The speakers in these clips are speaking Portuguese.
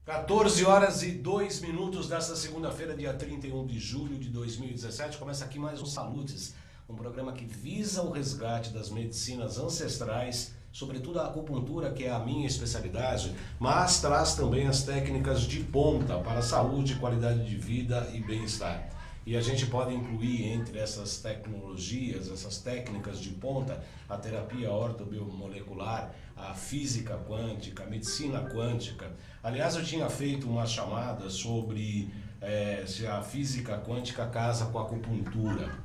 14 horas e 2 minutos desta segunda-feira, dia 31 de julho de 2017. Começa aqui mais um Salutes, um programa que visa o resgate das medicinas ancestrais, sobretudo a acupuntura, que é a minha especialidade, mas traz também as técnicas de ponta para a saúde, qualidade de vida e bem-estar. E a gente pode incluir entre essas tecnologias, essas técnicas de ponta, a terapia ortobiomolecular, a física quântica, a medicina quântica. Aliás, eu tinha feito uma chamada sobre se a física quântica casa com a acupuntura.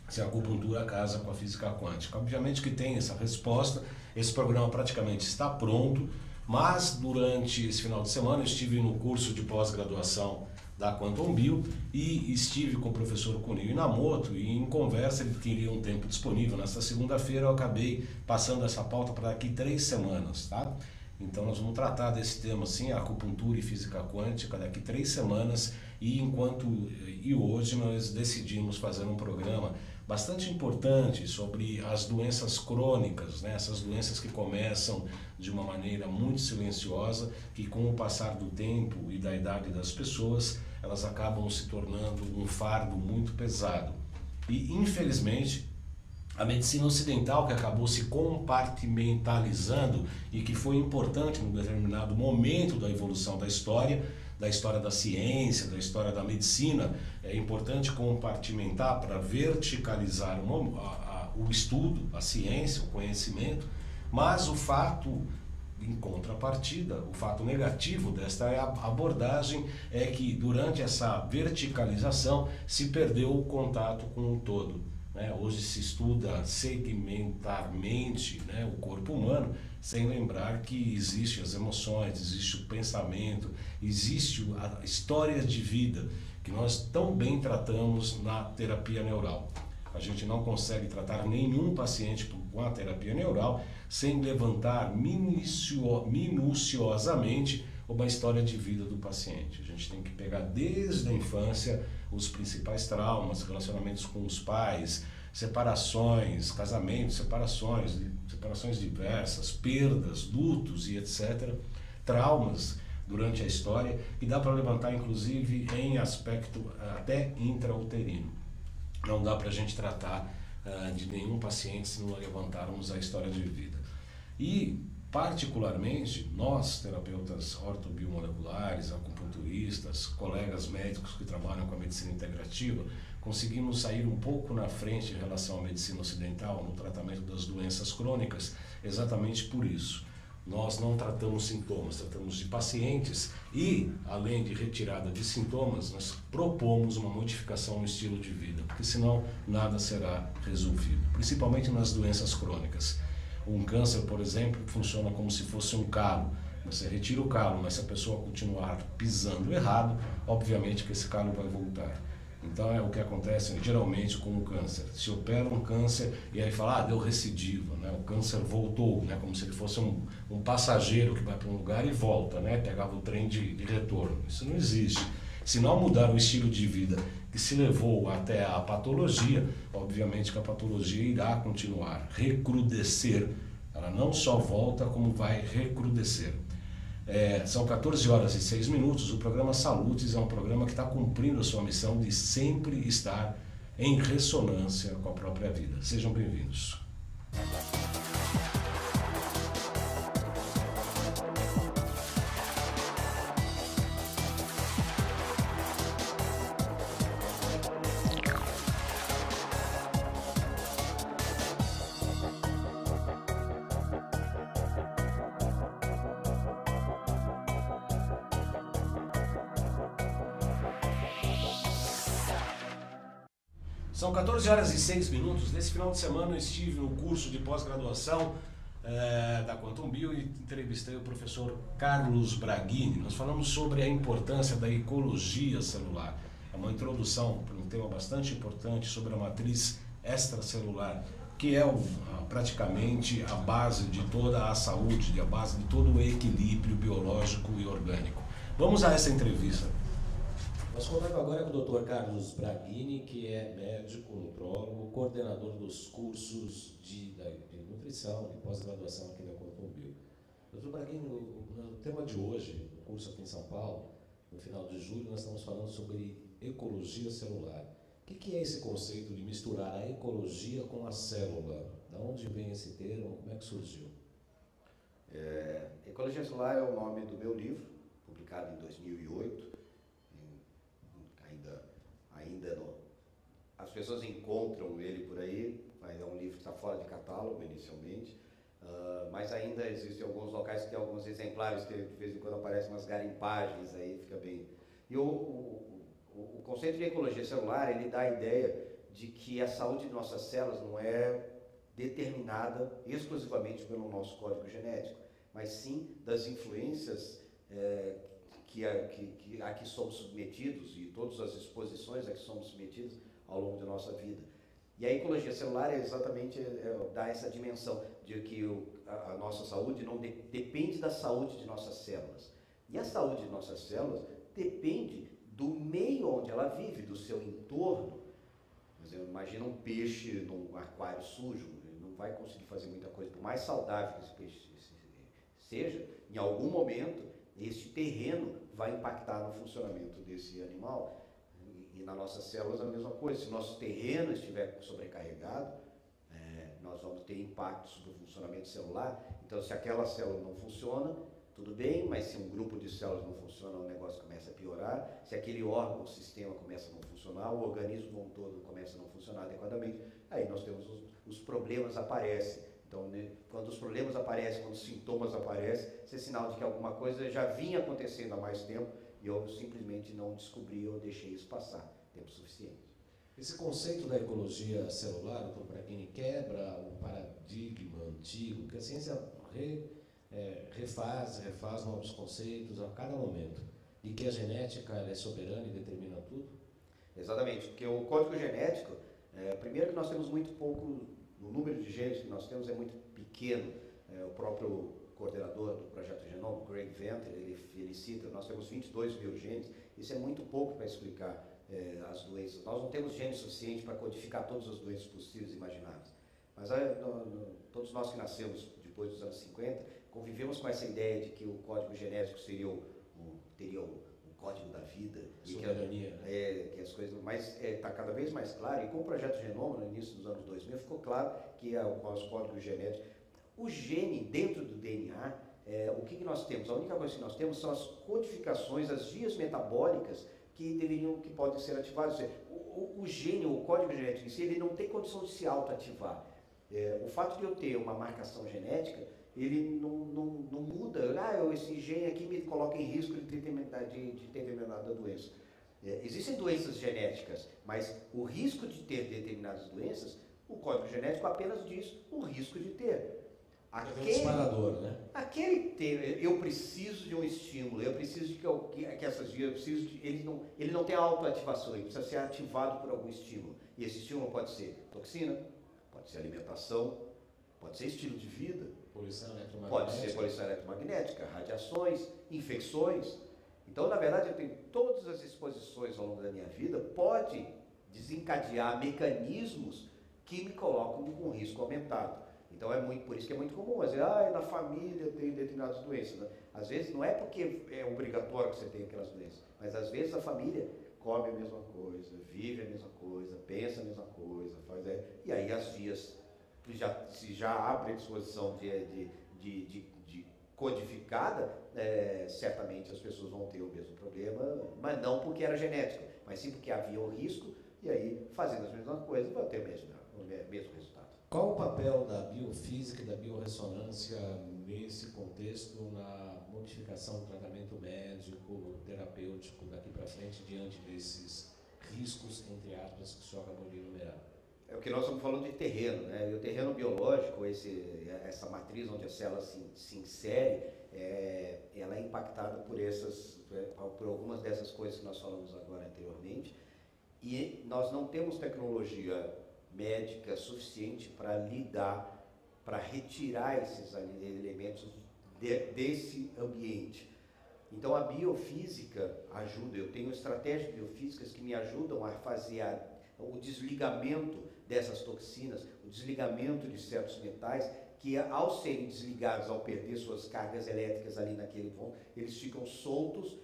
Se a acupuntura casa com a física quântica. Obviamente que tem essa resposta, esse programa praticamente está pronto, mas durante esse final de semana eu estive no curso de pós-graduação da Quantum Bio e estive com o professor Kunio Inamoto e em conversa ele queria um tempo disponível. Nesta segunda-feira eu acabei passando essa pauta para daqui 3 semanas, tá? Então nós vamos tratar desse tema assim, acupuntura e física quântica, daqui 3 semanas e hoje nós decidimos fazer um programa bastante importante sobre as doenças crônicas, né? Essas doenças que começam de uma maneira muito silenciosa, que com o passar do tempo e da idade das pessoas, elas acabam se tornando um fardo muito pesado. E infelizmente, a medicina ocidental, que acabou se compartimentalizando e que foi importante num determinado momento da evolução da história da ciência, da história da medicina, é importante compartimentar para verticalizar o estudo, a ciência, o conhecimento, mas o fato, em contrapartida, o fato negativo desta abordagem é que durante essa verticalização se perdeu o contato com o todo. Hoje se estuda segmentarmente, o corpo humano, sem lembrar que existem as emoções, existe o pensamento, existe a história de vida que nós tão bem tratamos na terapia neural. A gente não consegue tratar nenhum paciente com a terapia neural sem levantar minuciosamente uma história de vida do paciente. A gente tem que pegar desde a infância os principais traumas, relacionamentos com os pais, separações, casamentos, separações diversas, perdas, lutos e etc. Traumas durante a história, que dá para levantar inclusive em aspecto até intrauterino. Não dá para a gente tratar de nenhum paciente se não levantarmos a história de vida. E particularmente nós, terapeutas ortobiomoleculares, acupunturistas, colegas médicos que trabalham com a medicina integrativa, conseguimos sair um pouco na frente em relação à medicina ocidental no tratamento das doenças crônicas, exatamente por isso. Nós não tratamos sintomas, tratamos de pacientes e, além de retirada de sintomas, nós propomos uma modificação no estilo de vida, porque senão nada será resolvido, principalmente nas doenças crônicas. Um câncer, por exemplo, funciona como se fosse um calo. Você retira o calo, mas se a pessoa continuar pisando errado, obviamente que esse calo vai voltar. Então é o que acontece geralmente com o câncer. Se opera um câncer e aí fala, deu recidiva, o câncer voltou, como se ele fosse um passageiro que vai para um lugar e volta, pegava o trem de retorno. Isso não existe. Se não mudar o estilo de vida que se levou até a patologia, obviamente que a patologia irá continuar, recrudescer. Ela não só volta, como vai recrudescer. São 14 horas e 6 minutos, o programa Salutes é um programa que está cumprindo a sua missão de sempre estar em ressonância com a própria vida. Sejam bem-vindos. São 14 horas e 6 minutos. Nesse final de semana eu estive no curso de pós-graduação da Quantum Bio e entrevistei o professor Carlos Braghini. Nós falamos sobre a importância da ecologia celular. É uma introdução para um tema bastante importante sobre a matriz extracelular, que é praticamente a base de toda a saúde, a base de todo o equilíbrio biológico e orgânico. Vamos a essa entrevista. Nós contamos agora com o Dr. Carlos Braghini, que é médico, nutrólogo, coordenador dos cursos de nutrição e pós-graduação aqui na Quantum Bio. Doutor Braguini, no tema de hoje, no curso aqui em São Paulo, no final de julho, nós estamos falando sobre ecologia celular. O que é esse conceito de misturar a ecologia com a célula? De onde vem esse termo? Como é que surgiu? Ecologia celular é o nome do meu livro, publicado em 2008. As pessoas encontram ele por aí, mas é um livro que está fora de catálogo inicialmente. Mas ainda existem alguns locais que tem alguns exemplares que de vez em quando aparecem umas garimpagens aí, fica bem. E o conceito de ecologia celular, ele dá a ideia de que a saúde de nossas células não é determinada exclusivamente pelo nosso código genético, mas sim das influências a que somos submetidos e todas as exposições a que somos submetidos ao longo da nossa vida. E a ecologia celular é exatamente dá essa dimensão de que a nossa saúde não depende da saúde de nossas células. E a saúde de nossas células depende do meio onde ela vive, do seu entorno. Por exemplo, imagina um peixe num aquário sujo, ele não vai conseguir fazer muita coisa. Por mais saudável que esse peixe seja, em algum momento, este terreno vai impactar no funcionamento desse animal. E nas nossas células a mesma coisa. Se o nosso terreno estiver sobrecarregado, nós vamos ter impacto sobre o funcionamento celular. Então, se aquela célula não funciona, tudo bem, mas se um grupo de células não funciona, o negócio começa a piorar. Se aquele órgão, o sistema começa a não funcionar, o organismo como um todo começa a não funcionar adequadamente, aí nós temos os problemas aparecem. Então, né, quando os problemas aparecem, quando os sintomas aparecem, isso é sinal de que alguma coisa já vinha acontecendo há mais tempo e eu simplesmente não descobri ou deixei isso passar tempo suficiente. Esse conceito da ecologia celular, doutor Braguini, quebra o paradigma antigo, que a ciência refaz novos conceitos a cada momento, e que a genética é soberana e determina tudo? Exatamente, porque o código genético, primeiro que nós temos muito pouco, o número de genes que nós temos é muito pequeno. O próprio coordenador do Projeto Genoma, Greg Venter, ele cita, nós temos 22 mil genes, isso é muito pouco para explicar as doenças. Nós não temos genes suficientes para codificar todas as doenças possíveis e imagináveis. Mas todos nós que nascemos depois dos anos 50, convivemos com essa ideia de que o código genético teria o código da vida. Soberania. Que as coisas, mas está cada vez mais claro, e com o Projeto Genoma, no início dos anos 2000, ficou claro que o nosso código genético, o gene dentro do DNA, o que nós temos? A única coisa que nós temos são as codificações, as vias metabólicas que podem ser ativadas. Ou seja, o gene, o código genético em si, ele não tem condição de se autoativar. O fato de eu ter uma marcação genética, ele não muda. Esse gene aqui me coloca em risco de ter determinada doença. Existem doenças genéticas, mas o risco de ter determinadas doenças, o código genético apenas diz o risco de ter. Disparador, né? Eu preciso de um estímulo, eu preciso de que essas vias, ele não tem autoativação, ele precisa ser ativado por algum estímulo. E esse estímulo pode ser toxina, pode ser alimentação, pode ser estilo de vida, pode ser poluição eletromagnética, radiações, infecções. Então, na verdade, eu tenho todas as exposições ao longo da minha vida, pode desencadear mecanismos que me colocam com risco aumentado. Então, por isso que é muito comum, às vezes, na família tem determinadas doenças. Né? Às vezes, não é porque é obrigatório que você tenha aquelas doenças, mas às vezes a família come a mesma coisa, vive a mesma coisa, pensa a mesma coisa, e aí as vias, se já há predisposição de codificada, certamente as pessoas vão ter o mesmo problema, mas não porque era genético, mas sim porque havia o risco, e aí, fazendo as mesmas coisas, vão ter o mesmo resultado. Qual o papel da biofísica e da biorressonância nesse contexto, na modificação do tratamento médico, terapêutico daqui para frente, diante desses riscos, entre aspas, que o senhor acabou de enumerar? É o que nós estamos falando de terreno, né? E o terreno biológico, essa matriz onde a célula se insere, ela é impactada por algumas dessas coisas que nós falamos agora anteriormente, e nós não temos tecnologia médica suficiente para retirar esses elementos desse ambiente. Então a biofísica ajuda, eu tenho estratégias biofísicas que me ajudam a fazer o desligamento dessas toxinas, o desligamento de certos metais, que ao serem desligados, ao perder suas cargas elétricas ali naquele ponto, eles ficam soltos,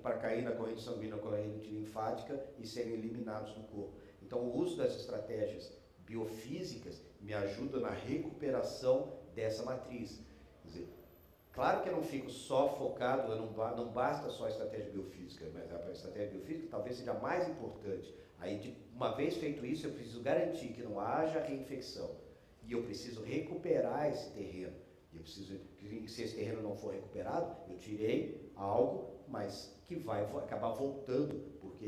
para cair na corrente sanguínea, na corrente linfática e serem eliminados do corpo. Então, o uso das estratégias biofísicas me ajuda na recuperação dessa matriz. Quer dizer, claro que eu não fico só focado, não basta só a estratégia biofísica, mas a estratégia biofísica talvez seja a mais importante. Aí, uma vez feito isso, eu preciso garantir que não haja reinfecção. E eu preciso recuperar esse terreno. Eu preciso, se esse terreno não for recuperado, eu tirei algo, mas que vai acabar voltando, porque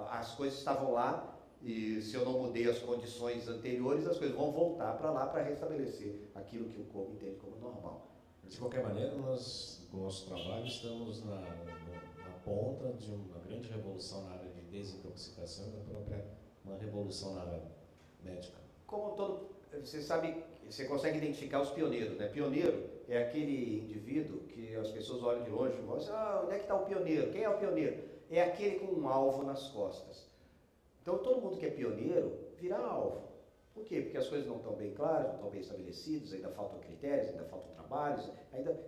as coisas estavam lá, e se eu não mudei as condições anteriores, as coisas vão voltar para lá para restabelecer aquilo que o corpo entende como normal. De qualquer maneira, nós, com o nosso trabalho, estamos na ponta de uma grande revolução na área de desintoxicação e da própria uma revolução na área médica. Você sabe, você consegue identificar os pioneiros, né? Pioneiro é aquele indivíduo que as pessoas olham de longe e falam assim, onde é que está o pioneiro? Quem é o pioneiro? É aquele com um alvo nas costas. Então, todo mundo que é pioneiro vira alvo. Por quê? Porque as coisas não estão bem claras, não estão bem estabelecidas, ainda faltam critérios, ainda faltam trabalhos,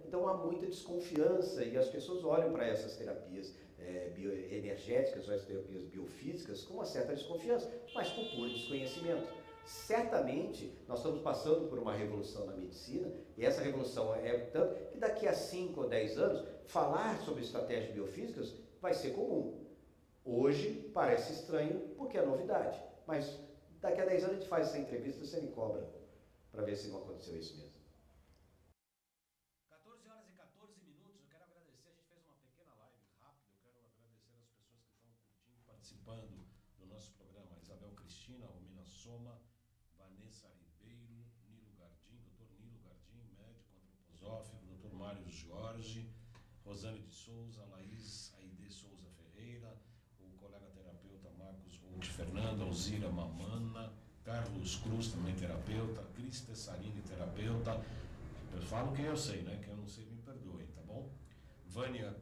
então há muita desconfiança e as pessoas olham para essas terapias bioenergéticas ou essas terapias biofísicas com uma certa desconfiança, mas por puro desconhecimento. Certamente, nós estamos passando por uma revolução na medicina, e essa revolução é tanto que daqui a 5 ou 10 anos, falar sobre estratégias biofísicas vai ser comum. Hoje parece estranho porque é novidade, mas daqui a 10 anos a gente faz essa entrevista e você me cobra para ver se não aconteceu isso mesmo. 14 horas e 14 minutos, eu quero agradecer, a gente fez uma pequena live rápida, eu quero agradecer as pessoas que estão curtindo, participando do nosso programa, Isabel Cristina, Romina Soma, Vanessa Ribeiro, Nilo Gardim, Dr. Nilo Gardim, médico antroposófico, Dr. Mário Jorge, Rosane de Souza, Laís Aide Souza Ferreira, o colega terapeuta Marcos Holt Fernando, Alzira Mamana, Carlos Cruz, também terapeuta, Cris Tessarini, terapeuta. Eu falo quem eu sei, né? Quem eu não sei, me perdoem, tá bom? Vânia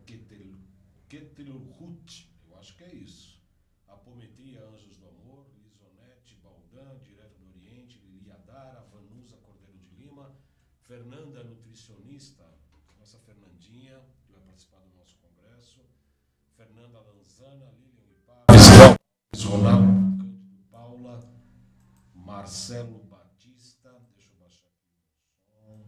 Ketelhut, eu acho que é isso. Apometria, Anjos do Amor, Lisonete Baldan, direto do Oriente, Lili Adara, Vanusa Cordeiro de Lima, Fernanda, nutricionista, nossa Fernandinha, que vai participar do nosso congresso, Fernanda Lanzana, Lilian Ipá, Ronaldo Cândido Paula, Marcelo Batista, deixa eu baixar aqui o som,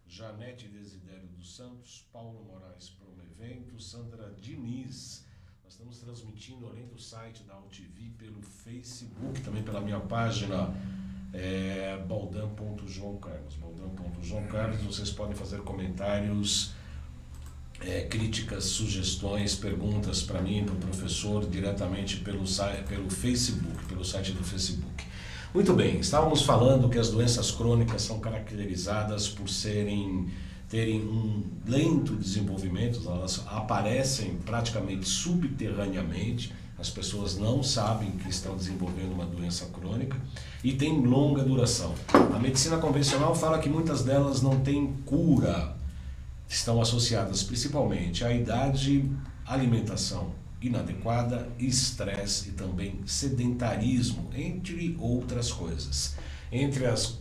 Janete Desidério dos Santos, Paulo Moraes Promevento, Sandra Diniz. Nós estamos transmitindo além do site da UTV pelo Facebook, também pela minha página baldan.joãocarlos. Baldan.joãocarlos, vocês podem fazer comentários, críticas, sugestões, perguntas para mim, para o professor, diretamente pelo Facebook, pelo site do Facebook. Muito bem, estávamos falando que as doenças crônicas são caracterizadas por terem um lento desenvolvimento, elas aparecem praticamente subterraneamente, as pessoas não sabem que estão desenvolvendo uma doença crônica e tem longa duração. A medicina convencional fala que muitas delas não têm cura, estão associadas principalmente à idade, alimentação inadequada, estresse e também sedentarismo, entre outras coisas. Entre as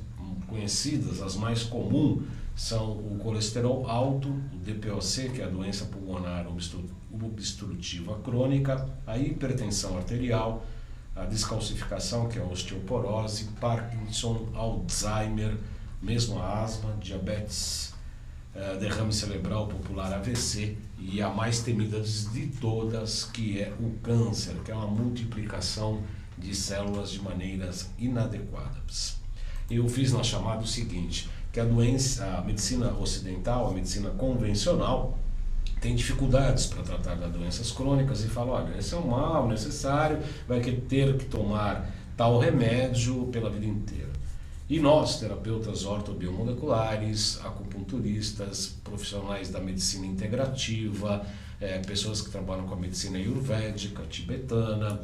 conhecidas, as mais comuns, são o colesterol alto, o DPOC, que é a doença pulmonar obstrutiva crônica, a hipertensão arterial, a descalcificação, que é a osteoporose, Parkinson, Alzheimer, mesmo a asma, diabetes, derrame cerebral popular, AVC, e a mais temida de todas, que é o câncer, que é uma multiplicação de células de maneiras inadequadas. Eu fiz na chamada o seguinte, que a medicina ocidental, a medicina convencional, tem dificuldades para tratar das doenças crônicas e fala, olha, esse é um mal necessário, vai ter que tomar tal remédio pela vida inteira. E nós, terapeutas ortobiomoleculares, acupunturistas, profissionais da medicina integrativa, pessoas que trabalham com a medicina ayurvédica, tibetana,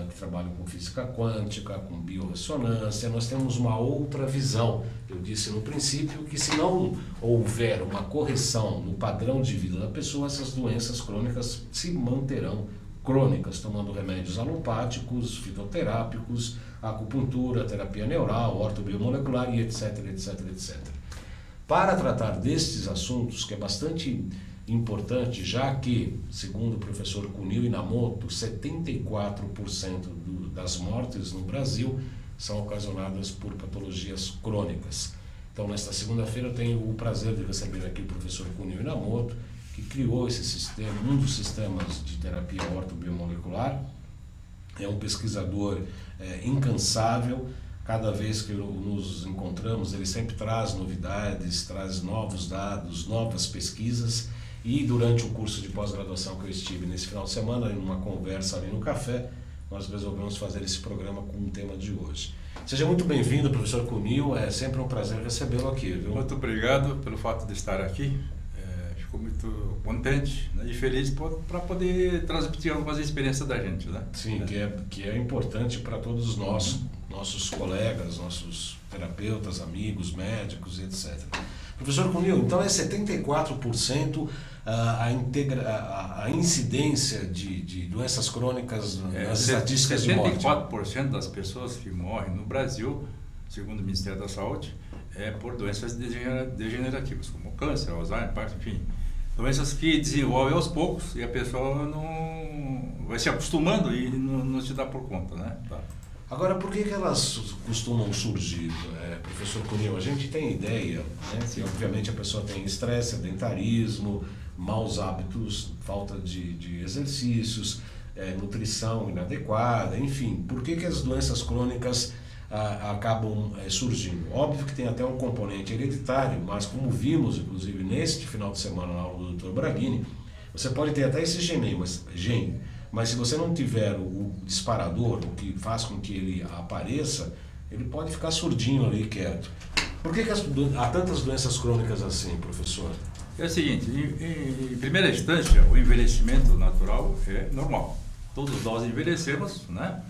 que trabalham com física quântica, com biorressonância, nós temos uma outra visão. Eu disse no princípio que se não houver uma correção no padrão de vida da pessoa, essas doenças crônicas se manterão crônicas, tomando remédios alopáticos, fitoterápicos, acupuntura, terapia neural, ortobiomolecular e etc, etc, etc. Para tratar destes assuntos, que é bastante importante, já que, segundo o professor Kunio Inamoto, 74% das mortes no Brasil são ocasionadas por patologias crônicas. Então, nesta segunda-feira, eu tenho o prazer de receber aqui o professor Kunio Inamoto, que criou esse sistema, um dos sistemas de terapia ortobiomolecular. É um pesquisador incansável. Cada vez que nos encontramos, ele sempre traz novidades, traz novos dados, novas pesquisas. E durante o curso de pós-graduação que eu estive nesse final de semana, em uma conversa ali no café, nós resolvemos fazer esse programa com o tema de hoje. Seja muito bem-vindo, professor Kunio. É sempre um prazer recebê-lo aqui, viu? Muito obrigado pelo fato de estar aqui. Fico muito contente, né, e feliz para poder transmitir algumas experiências da gente, né? Sim, que é importante para todos nós, nossos colegas, nossos terapeutas, amigos, médicos, etc. Professor Kunio, então é 74% a incidência de doenças crônicas nas estatísticas de morte. 74% das pessoas que morrem no Brasil, segundo o Ministério da Saúde, é por doenças degenerativas, como câncer, Alzheimer, enfim. Doenças que desenvolvem aos poucos e a pessoa não vai se acostumando e não se dá por conta, né? Tá. Agora, por que elas costumam surgir, professor Kunio? A gente tem ideia, né, que obviamente a pessoa tem estresse, sedentarismo, maus hábitos, falta de exercícios, nutrição inadequada, enfim. Por que as doenças crônicas acabam surgindo? Óbvio que tem até um componente hereditário, mas como vimos, inclusive, neste final de semana na aula do Dr. Braghini, você pode ter até esse gene, mas se você não tiver o disparador, o que faz com que ele apareça, ele pode ficar surdinho ali, quieto. Por que há tantas doenças crônicas assim, professor? É o seguinte, em primeira instância, o envelhecimento natural é normal. Todos nós envelhecemos, né?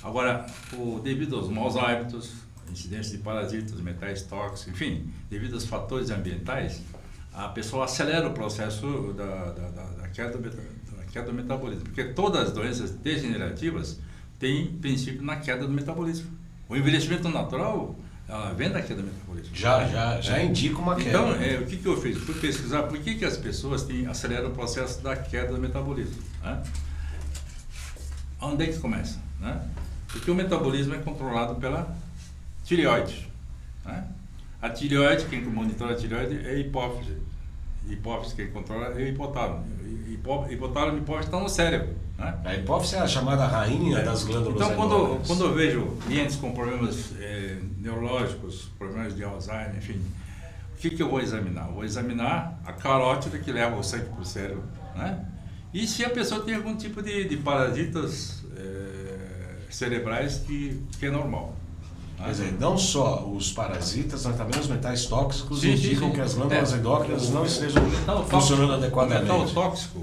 Agora, devido aos maus hábitos, incidência de parasitas, metais tóxicos, enfim, devido aos fatores ambientais, a pessoa acelera o processo da queda do metabolismo, porque todas as doenças degenerativas têm princípio na queda do metabolismo. O envelhecimento natural vem da queda do metabolismo. Já indica uma queda. Então, o que eu fiz? Fui pesquisar por que as pessoas aceleram o processo da queda do metabolismo. Né? Onde é que começa? Né? Porque o metabolismo é controlado pela tireoide. Né? A tireoide, quem monitora a tireoide é a hipófise. Hipófise, quem controla é o hipotálamo. Hipotálamo e hipófise estão no cérebro. Né? A hipófise é a chamada rainha das glândulas endócrinas. Então, quando eu vejo clientes com problemas neurológicos, problemas de Alzheimer, enfim, o que eu vou examinar? Eu vou examinar a carótida que leva o sangue para o cérebro. Né? E se a pessoa tem algum tipo de parasitas cerebrais que é normal. Quer dizer, não só os parasitas, mas também os metais tóxicos indicam que as glândulas endócrinas não estejam funcionando adequadamente. O metal tóxico,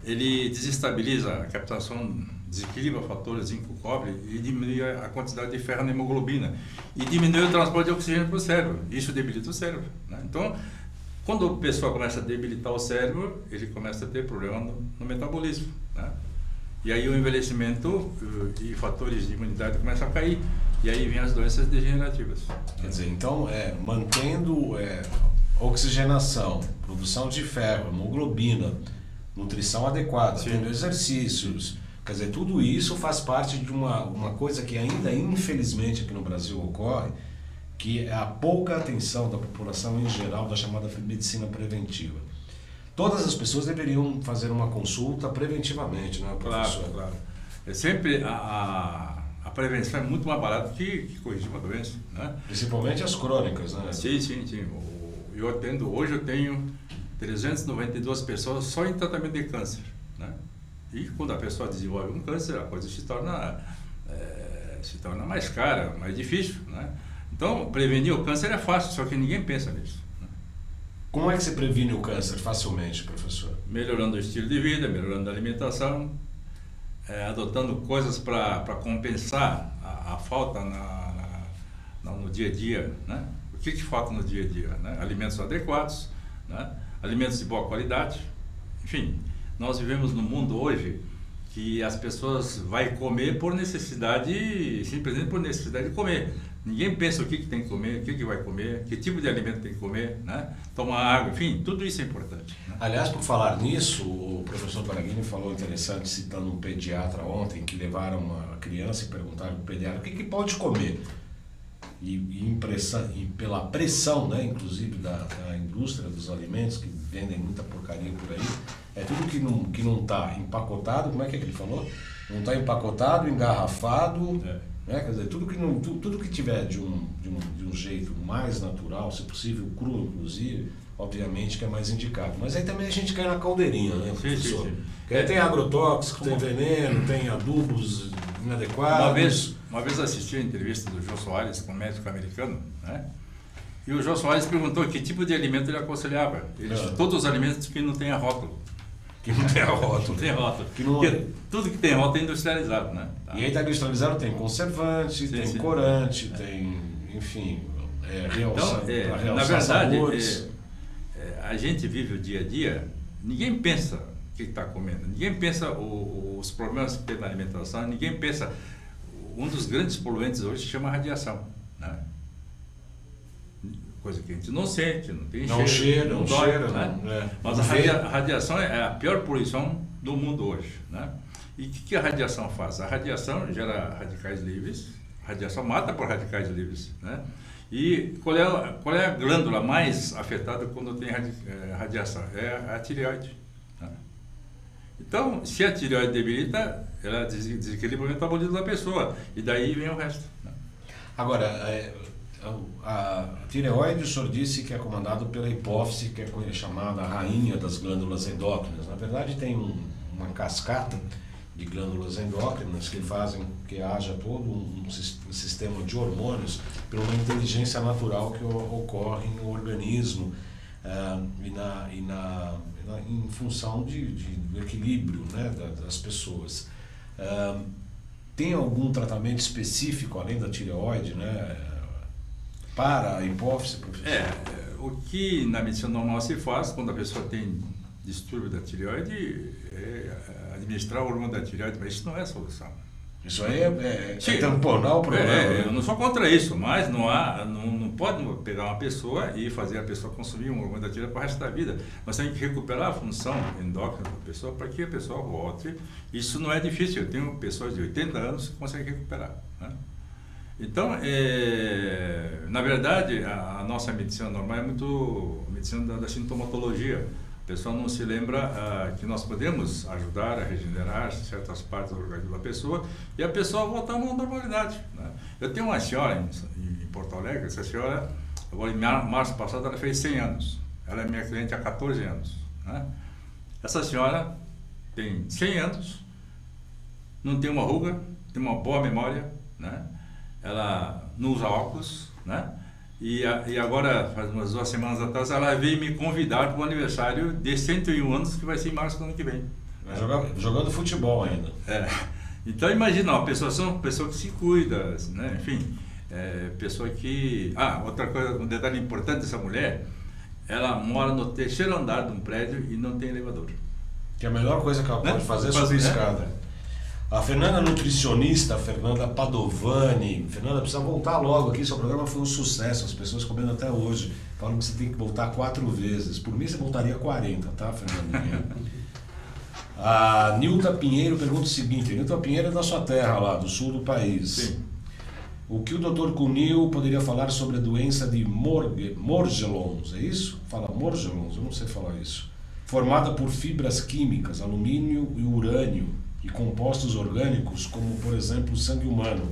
ele desestabiliza a captação, desequilibra fatores zinco-cobre e diminui a quantidade de ferro na hemoglobina e diminui o transporte de oxigênio para o cérebro. Isso debilita o cérebro. Né? Então, quando a pessoa começa a debilitar o cérebro, ele começa a ter problema no metabolismo. Né? E aí o envelhecimento e fatores de imunidade começam a cair. E aí vem as doenças degenerativas. Quer dizer, então, mantendo oxigenação, produção de ferro, hemoglobina, nutrição adequada, tendo exercícios, quer dizer, tudo isso faz parte de uma coisa que ainda, infelizmente, aqui no Brasil ocorre, que é a pouca atenção da população em geral da chamada medicina preventiva. Todas as pessoas deveriam fazer uma consulta preventivamente, né, professor? Claro. É sempre a prevenção é muito mais barata que corrigir uma doença, né? Principalmente as crônicas, né? Sim. Hoje eu tenho 392 pessoas só em tratamento de câncer, né? E quando a pessoa desenvolve um câncer, a coisa se torna mais cara, mais difícil, né? Então, prevenir o câncer é fácil, só que ninguém pensa nisso. Como é que se previne o câncer facilmente, professor? Melhorando o estilo de vida, melhorando a alimentação, adotando coisas para compensar a falta no dia a dia, né? O que falta no dia a dia? Né? Alimentos adequados, né? Alimentos de boa qualidade. Enfim, nós vivemos num mundo hoje que as pessoas vai comer por necessidade, simplesmente por necessidade de comer. Ninguém pensa o que tem que comer, o que vai comer, que tipo de alimento tem que comer, né? Tomar água, enfim, tudo isso é importante. Né? Aliás, por falar nisso, o professor Paraghini falou interessante, citando um pediatra ontem, que levaram uma criança e perguntaram para o pediatra o que pode comer. E pela pressão, né, inclusive da indústria dos alimentos, que vendem muita porcaria por aí, é tudo que não está empacotado, como é que ele falou? Não está empacotado, engarrafado, né? Quer dizer, tudo que tiver de um jeito mais natural, se possível cru inclusive, obviamente que é mais indicado. Mas aí também a gente cai na caldeirinha, né, professor? Sim. Que aí tem agrotóxico, tem veneno, tem adubos inadequados. Uma vez assisti a entrevista do Jô Soares com um médico americano, né? E o Jô Soares perguntou que tipo de alimento ele aconselhava. Ele disse, todos os alimentos que não tenha rótulo. Que não tem rótulo. Não tem rótulo. Porque tudo que tem rótulo é industrializado, né? Tá. E aí tá industrializado, tem conservante, tem corante, tem, enfim, realçar, então, realçar na verdade, sabores. A gente vive o dia a dia, ninguém pensa o que está comendo, ninguém pensa os problemas que tem na alimentação, ninguém pensa. Um dos grandes poluentes hoje se chama radiação, né? Coisa que a gente não sente, não tem cheiro, não dói, né? Mas a radiação é a pior poluição do mundo hoje, né? E o que a radiação faz? A radiação gera radicais livres, a radiação mata por radicais livres, né? E qual é a glândula mais afetada quando tem radiação? É a tireoide, né? Então, se a tireoide debilita, ela desequilibra o metabolismo da pessoa, e daí vem o resto, né? Agora, a tireoide, o senhor disse que é comandado pela hipófise, que é chamada a rainha das glândulas endócrinas. Na verdade, tem uma cascata de glândulas endócrinas que fazem que haja todo um sistema de hormônios por uma inteligência natural que ocorre no organismo em função do equilíbrio, né, das pessoas. Tem algum tratamento específico, além da tireoide, né, para a hipófise, professor? O que na medicina normal se faz quando a pessoa tem distúrbio da tireoide é administrar o hormônio da tireoide, mas isso não é a solução. Isso aí é tamponar o problema. Eu não sou contra isso, mas não pode pegar uma pessoa e fazer a pessoa consumir um hormônio da tireoide para o resto da vida. Mas tem que recuperar a função endócrina da pessoa para que a pessoa volte. Isso não é difícil. Eu tenho pessoas de 80 anos que conseguem recuperar, né? Então, na verdade, a nossa medicina normal é muito a medicina da sintomatologia. A pessoa não se lembra que nós podemos ajudar a regenerar certas partes do organismo da pessoa e a pessoa voltar a uma normalidade, né? Eu tenho uma senhora em Porto Alegre, essa senhora, agora em março passado, ela fez 100 anos. Ela é minha cliente há 14 anos, né? Essa senhora tem 100 anos, não tem uma ruga, tem uma boa memória, né? Ela não usa óculos, né? E agora, faz umas 2 semanas atrás, ela veio me convidar para o aniversário de 101 anos, que vai ser em março do ano que vem. Jogando futebol ainda. Então, imagina, uma pessoa que se cuida, né? Enfim, pessoa que... outra coisa, um detalhe importante dessa mulher, ela mora no 3º andar de um prédio e não tem elevador. Que a melhor coisa que ela pode fazer é subir escada. A Fernanda nutricionista, a Fernanda Padovani. Fernanda, precisa voltar logo aqui, seu programa foi um sucesso, as pessoas comendo até hoje. Falam que você tem que voltar 4 vezes. Por mim você voltaria 40, tá, Fernandinha? A Nilta Pinheiro pergunta o seguinte, Nilta Pinheiro é da sua terra lá, do sul do país. Sim. O que o Dr. Cunil poderia falar sobre a doença de Morgellons, é isso? Fala Morgellons, eu não sei falar isso. Formada por fibras químicas, alumínio e urânio, e compostos orgânicos, como por exemplo o sangue humano,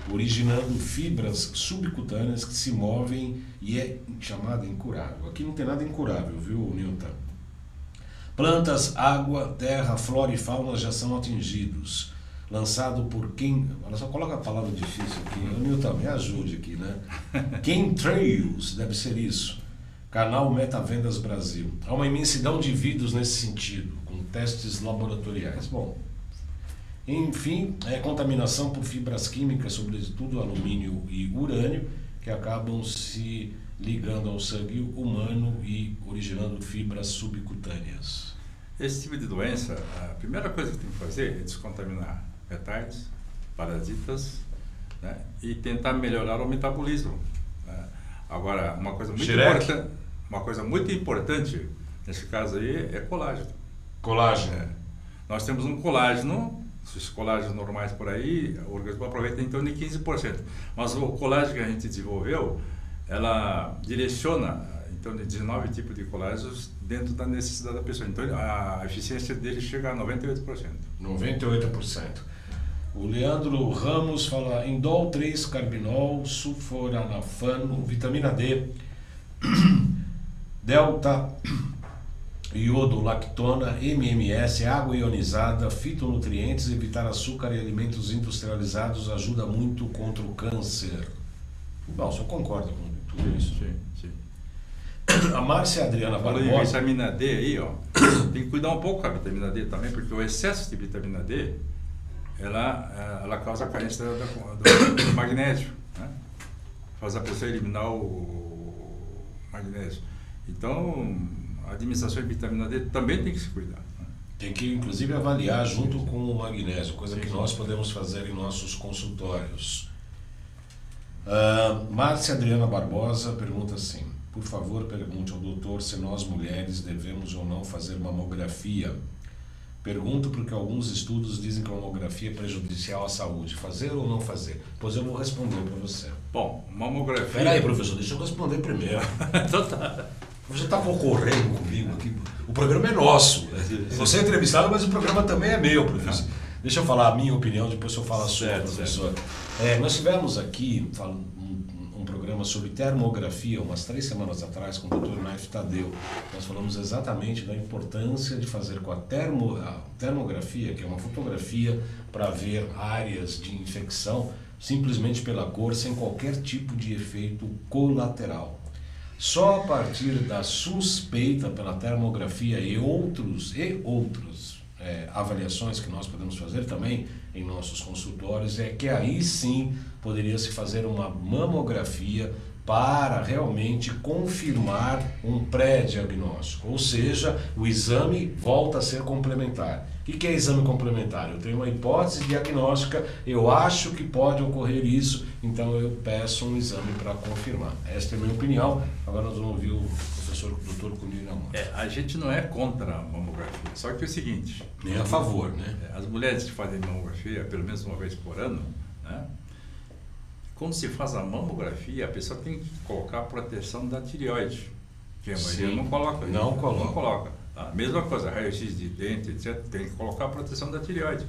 originando fibras subcutâneas que se movem e é chamada incurável. Aqui não tem nada incurável, viu, Nilton? Plantas, água, terra, flora e fauna já são atingidos. Lançado por quem... Olha só, coloca a palavra difícil aqui. Nilton, me ajude aqui, né? Chemtrails, deve ser isso. Canal Metavendas Brasil. Há uma imensidão de vídeos nesse sentido, com testes laboratoriais. Bom, enfim, contaminação por fibras químicas, sobretudo alumínio e urânio, que acabam se ligando ao sangue humano e originando fibras subcutâneas. Esse tipo de doença, a primeira coisa que tem que fazer é descontaminar metais, parasitas, né, e tentar melhorar o metabolismo. Né. Agora, uma coisa muito importante nesse caso aí é colágeno. Colágeno. Nós temos um colágeno, esses colágenos normais por aí, o organismo aproveita em torno de 15%. Mas o colágeno que a gente desenvolveu, ela direciona em torno de 19 tipos de colágenos dentro da necessidade da pessoa. Então a eficiência dele chega a 98%. 98%. O Leandro Ramos fala indol 3-carbinol, sulforanafano, vitamina D, delta, iodo, lactona, MMS, água ionizada, fitonutrientes, evitar açúcar e alimentos industrializados ajuda muito contra o câncer. Bom, só concordo com tudo isso. Sim, sim. A Márcia Adriana Falando Barbosa. de vitamina D aí, ó, tem que cuidar um pouco com a vitamina D também, porque o excesso de vitamina D, ela causa a carência do magnésio, né? Faz a pessoa eliminar o magnésio. Então, a administração de vitamina D também tem que se cuidar. Né? Tem que, inclusive, avaliar junto com o magnésio, coisa que nós podemos fazer em nossos consultórios. Márcia Adriana Barbosa pergunta assim: por favor, pergunte ao doutor se nós mulheres devemos ou não fazer mamografia. Pergunto porque alguns estudos dizem que a mamografia é prejudicial à saúde. Fazer ou não fazer? Pois eu vou responder para você. Bom, mamografia... Espera aí, professor, deixa eu responder primeiro. Então tá. Você está concorrendo comigo aqui. O programa é nosso. Você é entrevistado, mas o programa também é meu, professor. Deixa eu falar a minha opinião, depois eu falo a sua, professor. Nós tivemos aqui um programa sobre termografia umas 3 semanas atrás com o Dr. Naif Tadeu. Nós falamos exatamente da importância de fazer com a termografia, que é uma fotografia para ver áreas de infecção, simplesmente pela cor, sem qualquer tipo de efeito colateral. Só a partir da suspeita pela termografia e outros avaliações que nós podemos fazer também em nossos consultórios é que aí sim poderia se fazer uma mamografia para realmente confirmar um pré-diagnóstico, ou seja, o exame volta a ser complementar. O que é exame complementar? Eu tenho uma hipótese diagnóstica, eu acho que pode ocorrer isso, então eu peço um exame para confirmar. Esta é a minha opinião. Agora nós vamos ouvir o professor Dr. Cunir Amor. A gente não é contra a mamografia, só que é o seguinte... Nem a favor, né? As mulheres que fazem mamografia, pelo menos uma vez por ano, né? Quando se faz a mamografia, a pessoa tem que colocar a proteção da tireoide, que a maioria não coloca. Não coloca. A mesma coisa, raio-x de dente, etc., tem que colocar a proteção da tireoide.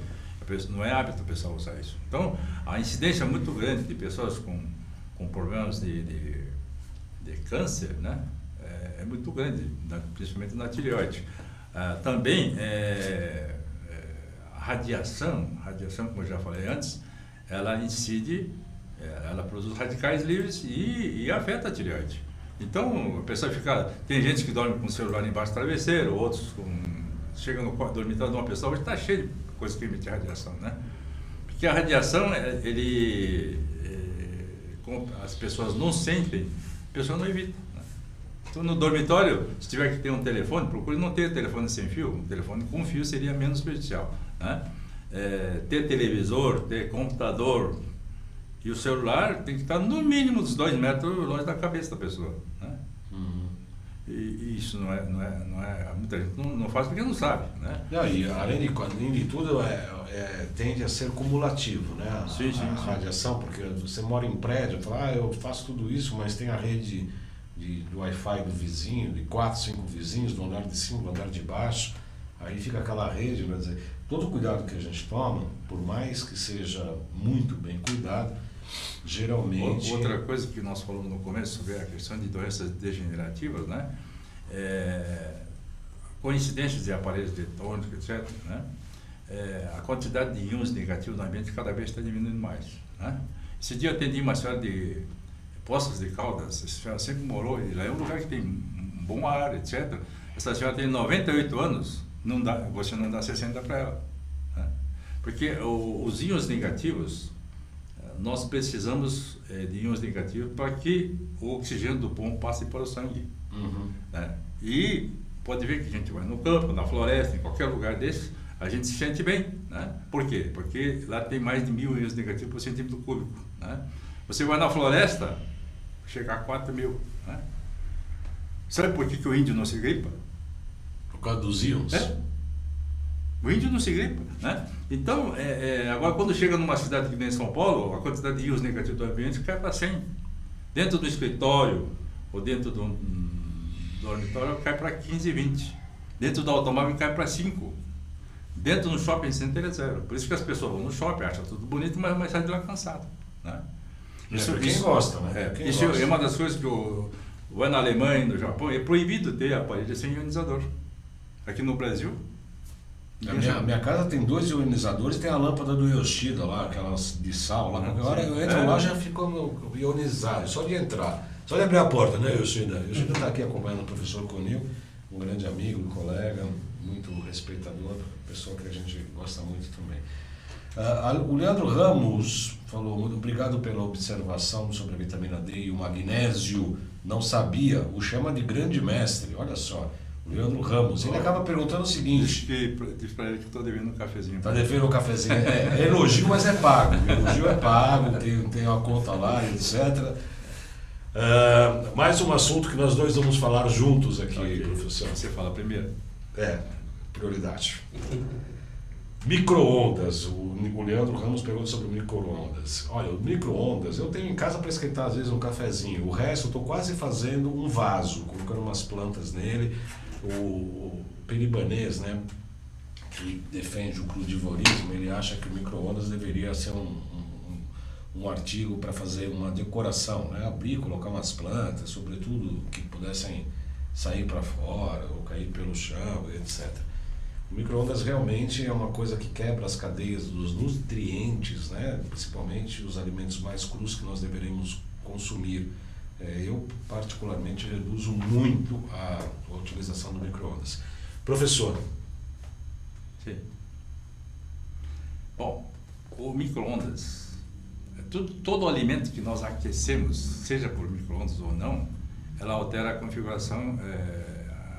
Não é hábito o pessoal usar isso. Então, a incidência muito grande de pessoas com problemas de câncer, né, é muito grande, principalmente na tireoide. Também, a radiação, como eu já falei antes, ela incide, ela produz radicais livres e afeta a tireoide. Então, a pessoa fica... Tem gente que dorme com o celular embaixo do travesseiro, outros chega no dormitório de uma pessoa, hoje está cheio de coisas que emitem radiação, né? Porque a radiação, como as pessoas não sentem, a pessoa não evita. Né? Então, no dormitório, se tiver que ter um telefone, procure não ter telefone sem fio. Um telefone com fio seria menos prejudicial, né? Ter televisor, ter computador... E o celular tem que estar no mínimo uns 2 metros longe da cabeça da pessoa, né? E isso não é muita gente não faz porque não sabe, né? E além de tudo, tende a ser cumulativo, né? A radiação, porque você mora em prédio, fala, eu faço tudo isso, mas tem a rede do Wi-Fi do vizinho, de 4, 5 vizinhos, do andar de cima, do andar de baixo, aí fica aquela rede, quer dizer, todo o cuidado que a gente toma, por mais que seja muito bem cuidado, geralmente... Outra coisa que nós falamos no começo sobre a questão de doenças degenerativas, né? Coincidências de aparelhos eletrônicos, etc., né? A quantidade de íons negativos no ambiente cada vez está diminuindo mais, né? Esse dia eu atendi uma senhora de Poços de Caldas, essa senhora sempre morou, e lá é um lugar que tem um bom ar, etc. Essa senhora tem 98 anos, você não dá 60 para ela, né? Porque os íons negativos, nós precisamos de íons negativos para que o oxigênio do pulmão passe para o sangue. Né? E pode ver que a gente vai no campo, na floresta, em qualquer lugar desse, a gente se sente bem, né? Por quê? Porque lá tem mais de 1.000 íons negativos por centímetro cúbico, né? Você vai na floresta, chega a 4.000, né? Sabe por que o índio não se gripa? Por causa dos íons? O índio não se gripa, né? Então, agora quando chega numa cidade que nem São Paulo, a quantidade de íons negativos do ambiente cai para 100. Dentro do escritório ou dentro do dormitório cai para 15, 20. Dentro do automóvel cai para 5. Dentro do shopping center é 0. Por isso que as pessoas vão no shopping, acham tudo bonito, mas saem de lá cansado, né? Isso quem gosta, né? Isso é uma das coisas que vai na Alemanha, no Japão, é proibido ter aparelho sem ionizador. Aqui no Brasil... A minha casa tem 2 ionizadores e tem a lâmpada do Yoshida lá, aquelas de sal lá. Qualquer hora eu entro lá já fico ionizado, só de entrar. Só de abrir a porta, né, Yoshida? Yoshida está aqui acompanhando o professor Conil, um grande amigo, um colega, muito respeitador, pessoa que a gente gosta muito também. O Leandro Ramos falou, muito obrigado pela observação sobre a vitamina D e o magnésio. Não sabia, o chama de grande mestre, olha só. Leandro Ramos, ele acaba perguntando o seguinte... Diz para ele que estou devendo um cafezinho. Está devendo um cafezinho. É elogio, mas é pago. Elogio é pago, tem uma conta lá, etc. Mais um assunto que nós dois vamos falar juntos aqui, okay, professor. Você fala primeiro. Prioridade. Micro-ondas. O Leandro Ramos pergunta sobre micro-ondas. Olha, o micro-ondas eu tenho em casa para esquentar às vezes um cafezinho. O resto eu estou quase fazendo um vaso, colocando umas plantas nele. O peribanês, né, que defende o crudivorismo, ele acha que o micro-ondas deveria ser um artigo para fazer uma decoração, né, abrir, colocar umas plantas, sobretudo que pudessem sair para fora ou cair pelo chão, etc. O micro-ondas realmente é uma coisa que quebra as cadeias dos nutrientes, né, principalmente os alimentos mais crus que nós deveríamos consumir. Eu, particularmente, reduzo muito a utilização do micro-ondas. Professor. Sim. Bom, o micro-ondas, todo alimento que nós aquecemos, seja por micro-ondas ou não, ela altera a configuração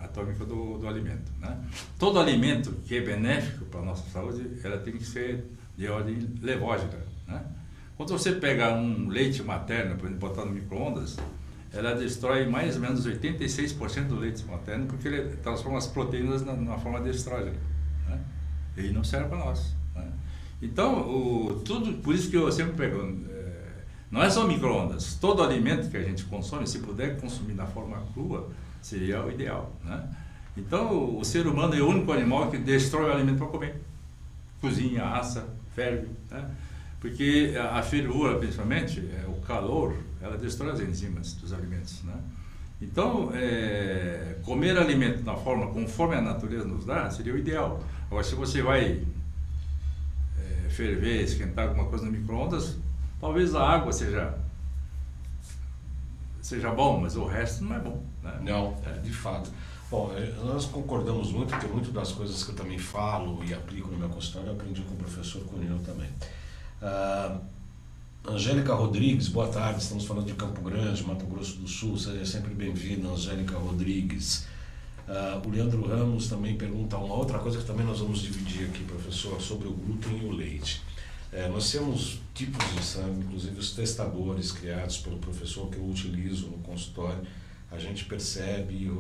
atômica do alimento, né? Todo alimento que é benéfico para a nossa saúde, ela tem que ser de ordem levógena, né? Quando você pega um leite materno, por exemplo, botar no micro-ondas, ela destrói mais ou menos 86% do leite materno, porque ele transforma as proteínas na forma de estrógeno, né? E não serve para nós, né? Então, por isso que eu sempre pergunto, não é só micro-ondas, todo alimento que a gente consome, se puder consumir na forma crua, seria o ideal, né? Então, o ser humano é o único animal que destrói o alimento para comer. Cozinha, assa, ferve, né? Porque a fervura, principalmente, o calor, ela destrói as enzimas dos alimentos, né? Então, comer alimento na forma conforme a natureza nos dá, seria o ideal. Agora, se você vai ferver, esquentar alguma coisa no micro-ondas, talvez a água seja bom, mas o resto não é bom, né? Não, de fato. Bom, nós concordamos muito, porque muitas das coisas que eu também falo e aplico no meu consultório, eu aprendi com o professor Cunino também. Angélica Rodrigues, boa tarde, estamos falando de Campo Grande, Mato Grosso do Sul, seja sempre bem-vinda, Angélica Rodrigues. O Leandro Ramos também pergunta uma outra coisa que também nós vamos dividir aqui, professor, sobre o glúten e o leite. Nós temos tipos de sangue, inclusive os testadores criados pelo professor que eu utilizo no consultório, a gente percebe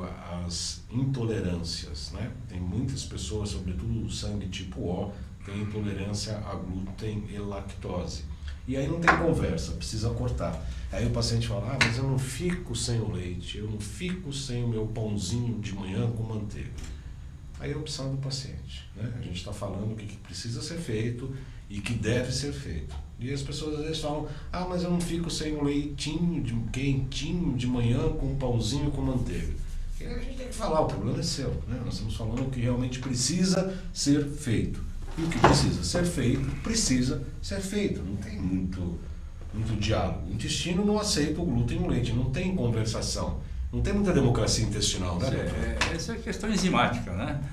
as intolerâncias, né? Tem muitas pessoas, sobretudo o sangue tipo O, tem intolerância a glúten e lactose. E aí não tem conversa, precisa cortar. Aí o paciente fala, mas eu não fico sem o leite, eu não fico sem o meu pãozinho de manhã com manteiga. Aí é a opção do paciente, né? A gente está falando o que precisa ser feito e que deve ser feito. E as pessoas às vezes falam, mas eu não fico sem o leitinho quentinho de manhã com um pãozinho com manteiga. E aí a gente tem que falar, o problema é seu, né? Nós estamos falando o que realmente precisa ser feito. E o que precisa ser feito, precisa ser feito. Não tem muito diálogo. O intestino não aceita o glúten no leite, não tem conversação. Não tem muita democracia intestinal, né? Essa é questão enzimática, né?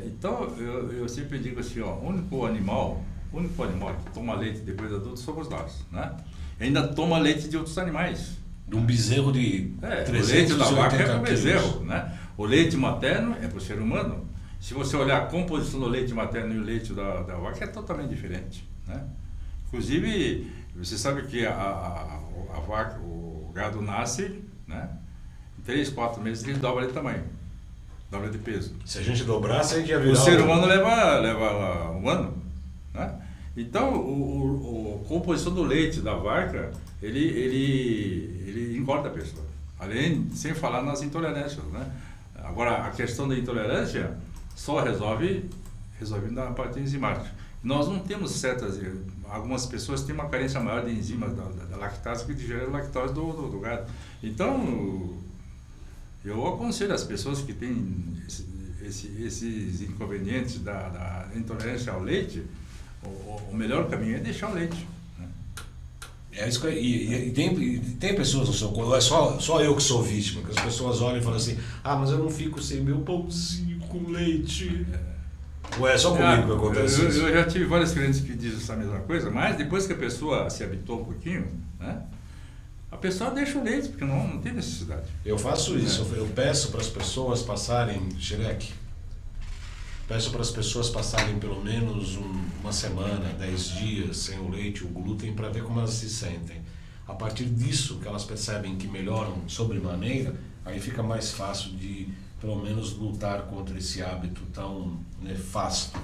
Então, eu sempre digo assim, o único animal que toma leite depois de adulto somos nós, né? E ainda toma leite de outros animais. De um bezerro de 380 o leite da vaca é um bezerro, né? O leite materno é para o ser humano. Se você olhar a composição do leite materno e o leite da vaca, é totalmente diferente, né? Inclusive, você sabe que a vaca, o gado nasce, né? Em 3, 4 meses ele dobra de tamanho, dobra de peso. Se a gente dobrasse, a gente ia virar... O ser humano leva um ano, né? Então, a composição do leite da vaca, ele engorda a pessoa. Sem falar nas intolerâncias, né? Agora, a questão da intolerância só resolve na parte enzimática. Nós não temos algumas pessoas têm uma carência maior de enzimas da lactase que digere a lactose do gado. Então, eu aconselho as pessoas que têm esses inconvenientes da intolerância ao leite, o melhor caminho é deixar o leite, né? É isso que, e tem pessoas no seu corpo, é só eu que sou vítima, que as pessoas olham e falam assim, mas eu não fico sem meu pãozinho com leite. Ou é só comigo que acontece isso? Eu já tive vários clientes que dizem essa mesma coisa, mas depois que a pessoa se habituou um pouquinho, né, a pessoa deixa o leite, porque não tem necessidade. Eu faço isso, eu peço para as pessoas passarem, Xereque, peço para as pessoas passarem pelo menos uma semana, 10 dias sem o leite e o glúten para ver como elas se sentem. A partir disso que elas percebem que melhoram sobremaneira, aí fica mais fácil de pelo menos lutar contra esse hábito tão nefasto.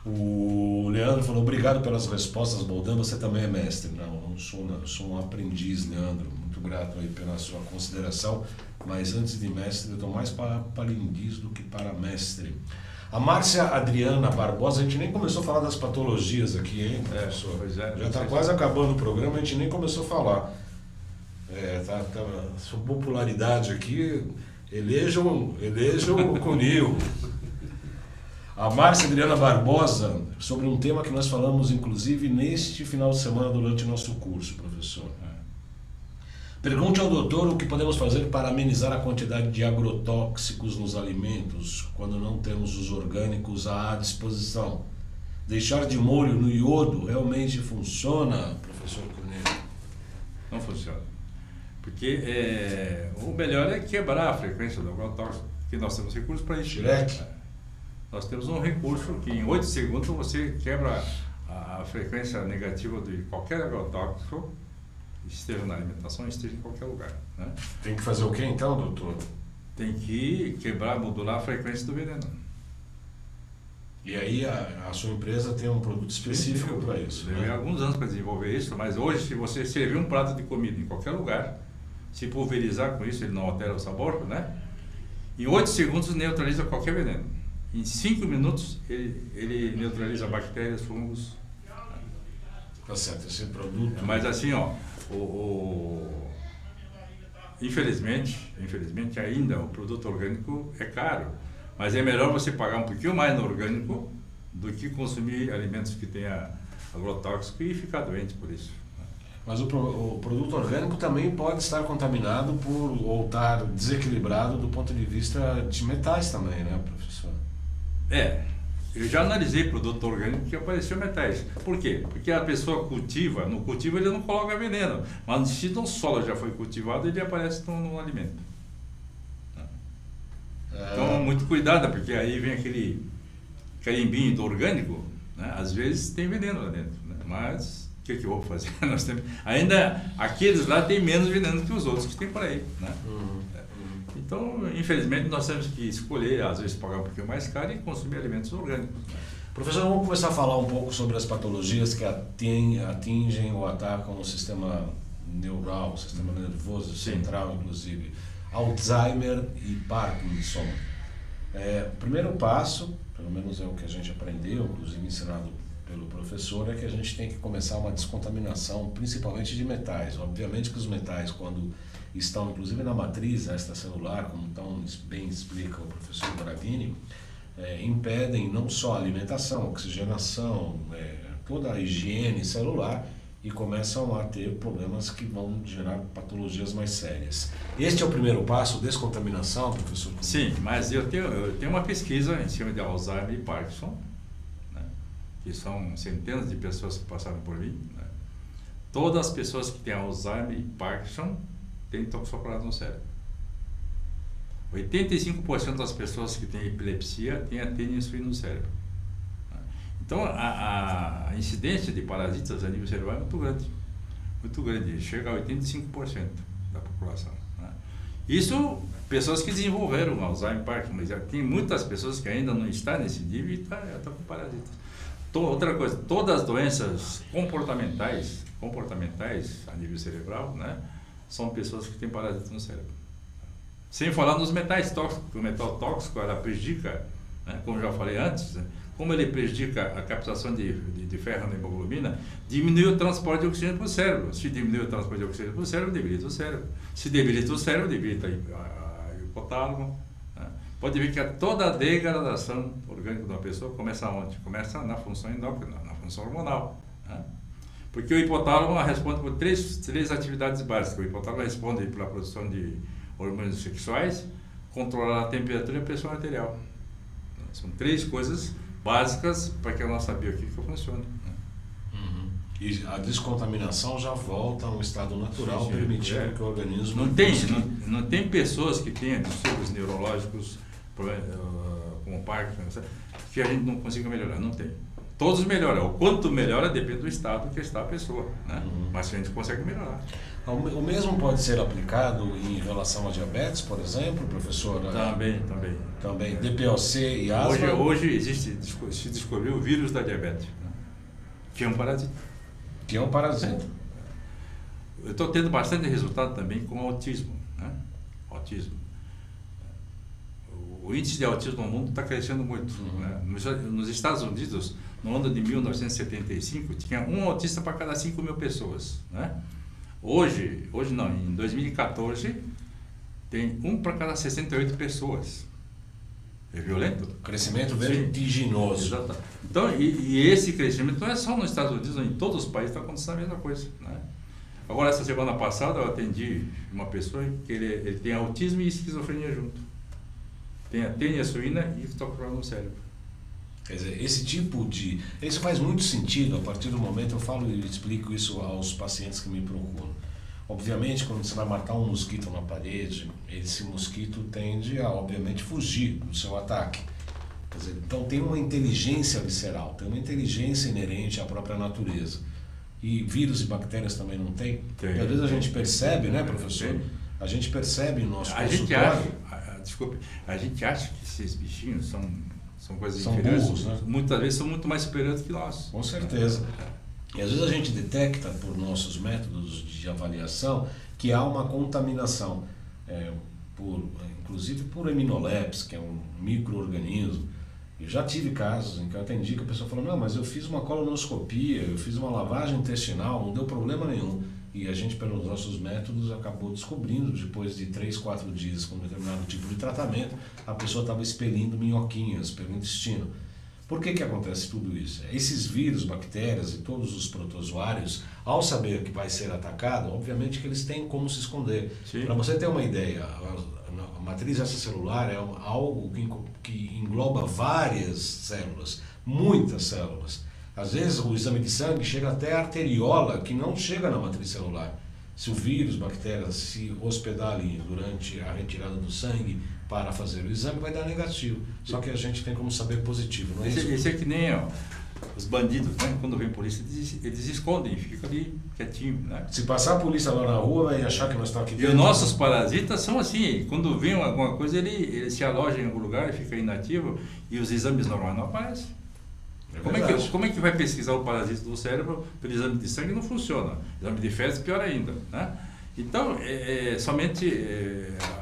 O Leandro falou, obrigado pelas respostas, Boldan, você também é mestre. Não sou um aprendiz, Leandro, muito grato aí pela sua consideração, mas antes de mestre eu estou mais para aprendiz do que para mestre. A Márcia Adriana Barbosa, a gente nem começou a falar das patologias aqui, hein, professor? Já está quase acabando o programa, a gente nem começou a falar. Sua popularidade aqui, elejam comigo. A Márcia Adriana Barbosa, sobre um tema que nós falamos, inclusive, neste final de semana durante o nosso curso, professor. Pergunte ao doutor o que podemos fazer para amenizar a quantidade de agrotóxicos nos alimentos quando não temos os orgânicos à disposição. Deixar de molho no iodo realmente funciona, professor Cornélio? Não funciona. Porque o melhor é quebrar a frequência do agrotóxico, porque nós temos recursos para isso. Nós temos um recurso que em 8 segundos você quebra a frequência negativa de qualquer agrotóxico, esteja na alimentação, esteja em qualquer lugar, né? Tem que fazer o que então, doutor? Tem que modular a frequência do veneno. E aí a sua empresa tem um produto específico para isso? Levei alguns anos para desenvolver isso, mas hoje se você servir um prato de comida em qualquer lugar, se pulverizar com isso, ele não altera o sabor, né? Em 8 segundos neutraliza qualquer veneno. Em 5 minutos ele neutraliza bactérias, fungos. Tá certo, esse produto... Mas assim, infelizmente ainda o produto orgânico é caro, mas é melhor você pagar um pouquinho mais no orgânico do que consumir alimentos que tenha agrotóxico e ficar doente por isso. Mas o produto orgânico também pode estar contaminado ou estar desequilibrado do ponto de vista de metais também, né, professor? Eu já analisei produto orgânico que apareceu metais. Por quê? Porque a pessoa cultiva, no cultivo ele não coloca veneno, mas se no solo já foi cultivado, ele aparece no alimento. Então, muito cuidado, porque aí vem aquele carimbinho do orgânico, né? Às vezes tem veneno lá dentro, né? Mas o que eu vou fazer? Nós temos, ainda aqueles lá têm menos veneno que os outros que tem por aí, né? Então, infelizmente, nós temos que escolher, às vezes pagar um pouquinho mais caro e consumir alimentos orgânicos. Professor, vamos começar a falar um pouco sobre as patologias que atingem ou atacam o sistema neural, o sistema nervoso central, inclusive. Alzheimer e Parkinson. O primeiro passo, pelo menos é o que a gente aprendeu, inclusive ensinado pelo professor, é que a gente tem que começar uma descontaminação, principalmente de metais. Obviamente que os metais, quando estão inclusive na matriz extracelular, como tão bem explica o professor Bravini, impedem não só a alimentação, oxigenação, toda a higiene celular, e começam a ter problemas que vão gerar patologias mais sérias. Este é o primeiro passo, descontaminação, professor? Sim, mas eu tenho uma pesquisa em cima de Alzheimer e Parkinson, né, que são centenas de pessoas que passaram por mim, né. Todas as pessoas que têm Alzheimer e Parkinson têm toxoplasma no cérebro. 85% das pessoas que têm epilepsia têm a tênia suína no cérebro. Então, a incidência de parasitas a nível cerebral é muito grande, chega a 85% da população. Né? Isso, pessoas que desenvolveram Alzheimer, Parkinson, mas já tem muitas pessoas que ainda não estão nesse nível e estão com parasitas. Outra coisa, todas as doenças comportamentais a nível cerebral, né, são pessoas que têm parasitas no cérebro. Sem falar nos metais tóxicos, o metal tóxico ela prejudica, né, como já falei antes, né, como ele prejudica a captação de ferro na hemoglobina, diminui o transporte de oxigênio para o cérebro. Se diminui o transporte de oxigênio para o cérebro, debilita o cérebro. Se debilita o cérebro, debilita o hipotálamo. Né? Pode ver que toda a degradação orgânica de uma pessoa começa onde? Começa na função endócrina, na função hormonal. Né? Porque o hipotálamo responde por três atividades básicas. O hipotálamo responde pela produção de hormônios sexuais, controlar a temperatura e a pressão arterial. São 3 coisas básicas para que a nossa bioquímica funcione. Uhum. E a descontaminação já volta a um estado natural, sim, permitindo que o organismo... Não tem pessoas que tenham distúrbios neurológicos, como Parkinson, que a gente não consiga melhorar. Não tem. Todos melhoram. O quanto melhora depende do estado que está a pessoa. Né? Uhum. Mas a gente consegue melhorar. O mesmo pode ser aplicado em relação a diabetes, por exemplo, professor? Também. DPOC e asma? Hoje se descobriu o vírus da diabetes, né? Que é um parasita. Eu estou tendo bastante resultado também com o autismo. Né? Autismo. O índice de autismo no mundo está crescendo muito. Uhum. Né? Nos Estados Unidos, no ano de 1975, tinha um autista para cada 5 mil pessoas. Né? Hoje não, em 2014, tem 1 para cada 68 pessoas. É violento? Crescimento vertiginoso. Exato. Então, e esse crescimento não é só nos Estados Unidos, em todos os países está acontecendo a mesma coisa. Né? Agora, essa semana passada, eu atendi uma pessoa que ele tem autismo e esquizofrenia junto. Tem a tênia suína e está com problema no cérebro. Quer dizer, isso faz muito sentido a partir do momento, eu falo e explico isso aos pacientes que me procuram. Obviamente, quando você vai matar um mosquito na parede, esse mosquito tende a, obviamente, fugir do seu ataque. Quer dizer, então tem uma inteligência visceral, tem uma inteligência inerente à própria natureza. E vírus e bactérias também não tem? Tem. E às vezes a gente percebe, né, professor? Tem. A gente percebe no nosso consultório. A gente acha que esses bichinhos são coisas inferiores, burros, né? Muitas vezes são muito mais superiores que nós. Com certeza. E às vezes a gente detecta por nossos métodos de avaliação que há uma contaminação, inclusive por Heminoleps, que é um micro-organismo. Eu já tive casos em que eu atendi que a pessoa falou, não, mas eu fiz uma colonoscopia, eu fiz uma lavagem intestinal, não deu problema nenhum. E a gente, pelos nossos métodos, acabou descobrindo, depois de 3, 4 dias com determinado tipo de tratamento, a pessoa estava expelindo minhoquinhas pelo intestino. Por que acontece tudo isso? Esses vírus, bactérias e todos os protozoários, ao saber que vai ser atacado, obviamente que eles têm como se esconder. Para você ter uma ideia, a matriz extracelular é algo que engloba várias células, muitas células. Às vezes o exame de sangue chega até a arteriola, que não chega na matriz celular. Se o vírus, bactérias se hospedar ali durante a retirada do sangue para fazer o exame, vai dar negativo. Só que a gente tem como saber positivo, não é isso? Esse é que nem os bandidos, né? Quando vem polícia, eles escondem, ficam ali quietinho, né? Se passar a polícia lá na rua, vai achar que nós estamos aqui dentro. E os nossos parasitas são assim, quando vem alguma coisa, ele se aloja em algum lugar, fica inativo e os exames normais não aparecem. Como é que vai pesquisar o parasita do cérebro pelo exame de sangue? Não funciona. Exame de fezes, pior ainda. Né? Então, somente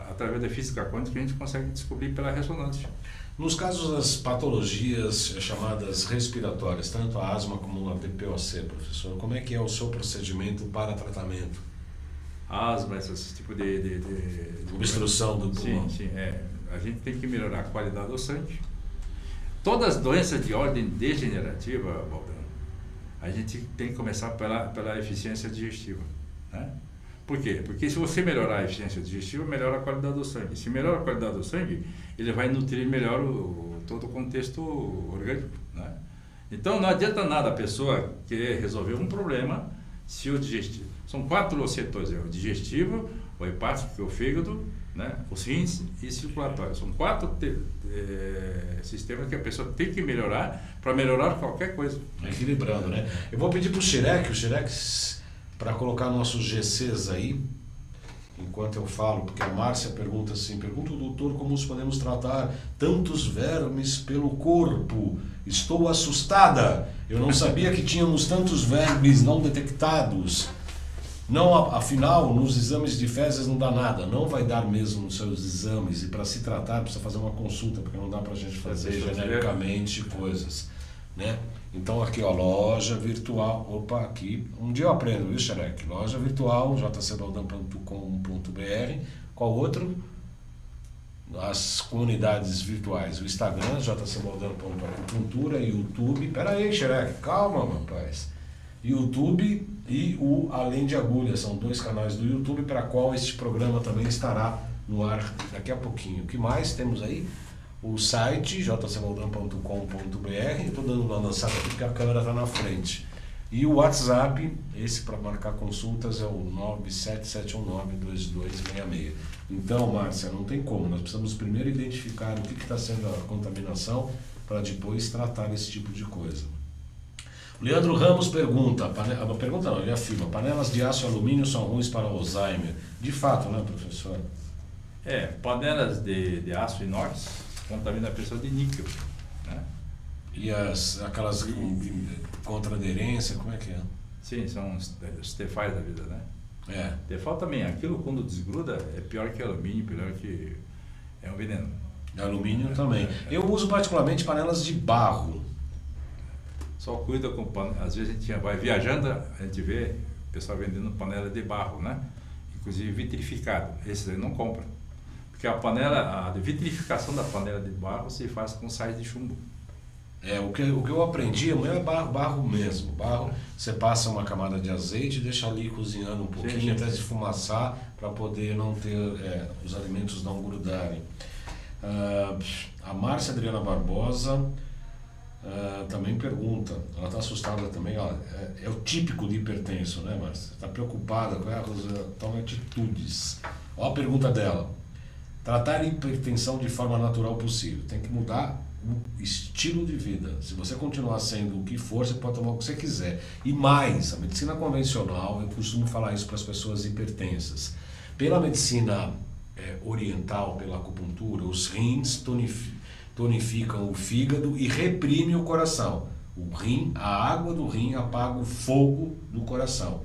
através da física quântica a gente consegue descobrir pela ressonância. Nos casos das patologias chamadas respiratórias, tanto a asma como a DPOC, professor, como é que é o seu procedimento para tratamento? Asma, esse tipo de obstrução do pulmão. Sim. A gente tem que melhorar a qualidade do sangue. Todas as doenças de ordem degenerativa, Baldão, a gente tem que começar pela eficiência digestiva. Né? Por quê? Porque se você melhorar a eficiência digestiva, melhora a qualidade do sangue. Se melhora a qualidade do sangue, ele vai nutrir melhor todo o contexto orgânico. Né? Então não adianta nada a pessoa querer resolver um problema se o digestivo... São 4 setores, o digestivo, o hepático, que é o fígado, né? Os rins e circulatório. São 4 sistemas que a pessoa tem que melhorar para melhorar qualquer coisa. Equilibrando, né? Eu vou pedir para o Xerec, para colocar nossos GCs aí, enquanto eu falo, porque a Márcia pergunta assim, pergunta ao doutor como os podemos tratar tantos vermes pelo corpo. Estou assustada. Eu não sabia que tínhamos tantos vermes não detectados. Não, afinal, nos exames de fezes não dá nada. Não vai dar mesmo nos seus exames. E para se tratar, precisa fazer uma consulta, porque não dá para a gente fazer genericamente coisas, né? Então aqui, ó, loja virtual. Opa, aqui. Um dia eu aprendo, viu, Xerec? Loja virtual, jcbaldan.com.br. Qual outro? As comunidades virtuais, o Instagram, jcbaldan.acupuntura, YouTube. Pera aí, Xerec, calma, rapaz. YouTube e o Além de Agulha, são 2 canais do YouTube para qual este programa também estará no ar daqui a pouquinho. O que mais temos aí? O site jcbaldan.com.br. Estou dando uma lançada aqui porque a câmera está na frente. E o WhatsApp, esse para marcar consultas, é o 977192266. Então, Márcia, não tem como. Nós precisamos primeiro identificar o que está sendo a contaminação para depois tratar esse tipo de coisa. O Leandro Ramos pergunta, pergunta não, ele afirma, panelas de aço e alumínio são ruins para Alzheimer. De fato, né, professor? Panelas de aço inox contaminam a pessoa de níquel, né? E aquelas contra aderência, como é que é? Sim, são os Tefais da vida, né? Tefal também, aquilo quando desgruda é pior que alumínio, pior que... é um veneno. Alumínio também. Eu uso particularmente panelas de barro. Só cuida com às vezes a gente vai viajando, a gente vê o pessoal vendendo panela de barro, né? Inclusive vitrificado. Esses aí não compra. Porque a vitrificação da panela de barro se faz com sais de chumbo. O que eu aprendi é barro mesmo. Barro, você passa uma camada de azeite e deixa ali cozinhando um pouquinho até se esfumaçar para poder não ter os alimentos não grudarem. A Márcia Adriana Barbosa também pergunta, ela está assustada também, é o típico de hipertenso, né, Márcia? Está preocupada, toma atitudes. Olha a pergunta dela. Tratar hipertensão de forma natural possível. Tem que mudar o estilo de vida. Se você continuar sendo o que for, você pode tomar o que você quiser. E mais, a medicina convencional, eu costumo falar isso para as pessoas hipertensas. Pela medicina oriental, pela acupuntura, os rins tonificam o fígado e reprimem o coração. A água do rim apaga o fogo do coração.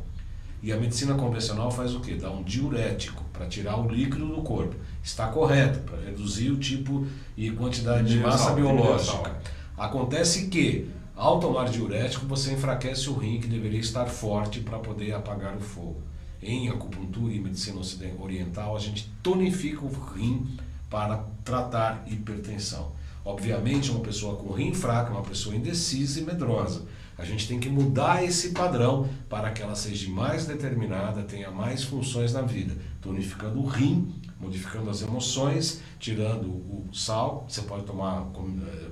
E a medicina convencional faz o quê? Dá um diurético para tirar o líquido do corpo. Está correto, para reduzir o tipo e quantidade de massa biológica. Acontece que, ao tomar diurético, você enfraquece o rim que deveria estar forte para poder apagar o fogo. Em acupuntura e medicina oriental, a gente tonifica o rim para tratar hipertensão. Obviamente, uma pessoa com rim fraco é uma pessoa indecisa e medrosa. A gente tem que mudar esse padrão para que ela seja mais determinada, tenha mais funções na vida. Tonificando o rim, modificando as emoções, tirando o sal. Você pode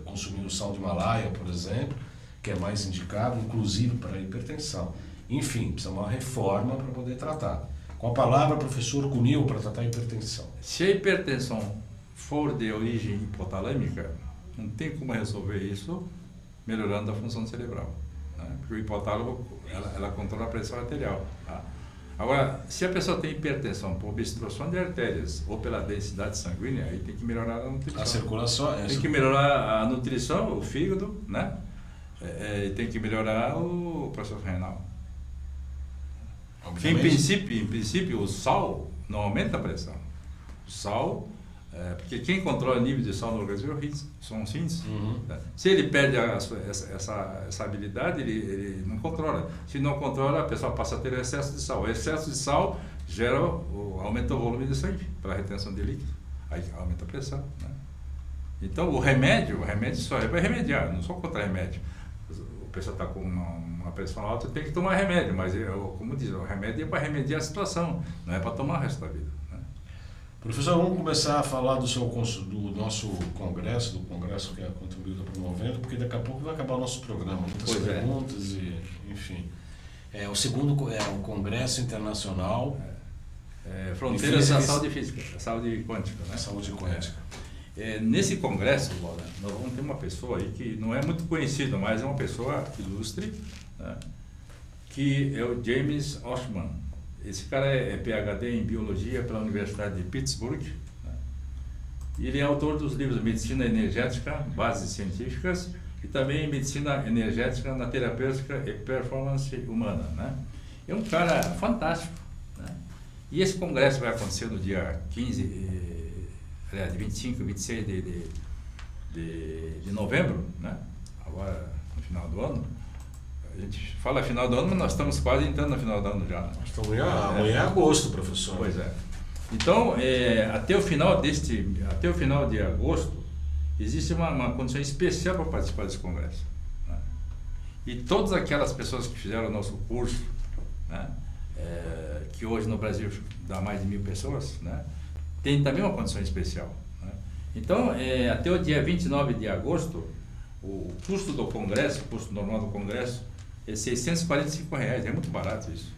consumir o sal de Himalaia, por exemplo, que é mais indicado, inclusive para a hipertensão. Enfim, precisa uma reforma para poder tratar. Com a palavra, professor Cunil, para tratar a hipertensão. Se a hipertensão for de origem hipotalâmica, não tem como resolver isso melhorando a função cerebral, né? Porque o hipotálamo, ela controla a pressão arterial, tá? Agora, se a pessoa tem hipertensão por obstrução de artérias ou pela densidade sanguínea, aí tem que melhorar a nutrição. A circulação tem que melhorar a nutrição, o fígado, né? E tem que melhorar o processo renal. Em princípio, o sal não aumenta a pressão. O sal, porque quem controla o nível de sal no organismo é o rins, são os rins. Né? Se ele perde essa habilidade, ele não controla. Se não controla, a pessoa passa a ter excesso de sal. O excesso de sal aumenta o volume de sangue para a retenção de líquido. Aí aumenta a pressão. Né? Então, o remédio só é para remediar, não sou contra remédio. A pessoa está com uma pressão alta, tem que tomar remédio, mas, como diz, o remédio é para remediar a situação, não é para tomar o resto da vida. Né? Professor, vamos começar a falar do nosso congresso, do congresso que a Contribuiu está promovendo, porque daqui a pouco vai acabar o nosso programa, muitas perguntas e, enfim. O segundo é o Congresso Internacional Fronteiras da Saúde Física, da Saúde Quântica. Né? Saúde Quântica. Nesse congresso, Laura, nós vamos ter uma pessoa aí que não é muito conhecida, mas é uma pessoa ilustre, né? Que é o James Oschman. Esse cara é PhD em Biologia pela Universidade de Pittsburgh. Né? E ele é autor dos livros Medicina Energética, Bases Científicas, e também Medicina Energética na Terapêutica e Performance Humana. Né? É um cara fantástico. Né? E esse congresso vai acontecer no dia 15, de 25 e 26 de novembro, né? Agora no final do ano. A gente fala final do ano, mas nós estamos quase entrando no final do ano já. Né? Amanhã é agosto, professor. Pois é. Então, até o final de agosto, existe uma condição especial para participar desse congresso. Né? E todas aquelas pessoas que fizeram o nosso curso, né? Que hoje no Brasil dá mais de 1.000 pessoas, né? Tem também uma condição especial. Né? Então, até o dia 29 de agosto, o custo do congresso, o custo normal do congresso, é R$645, é muito barato isso.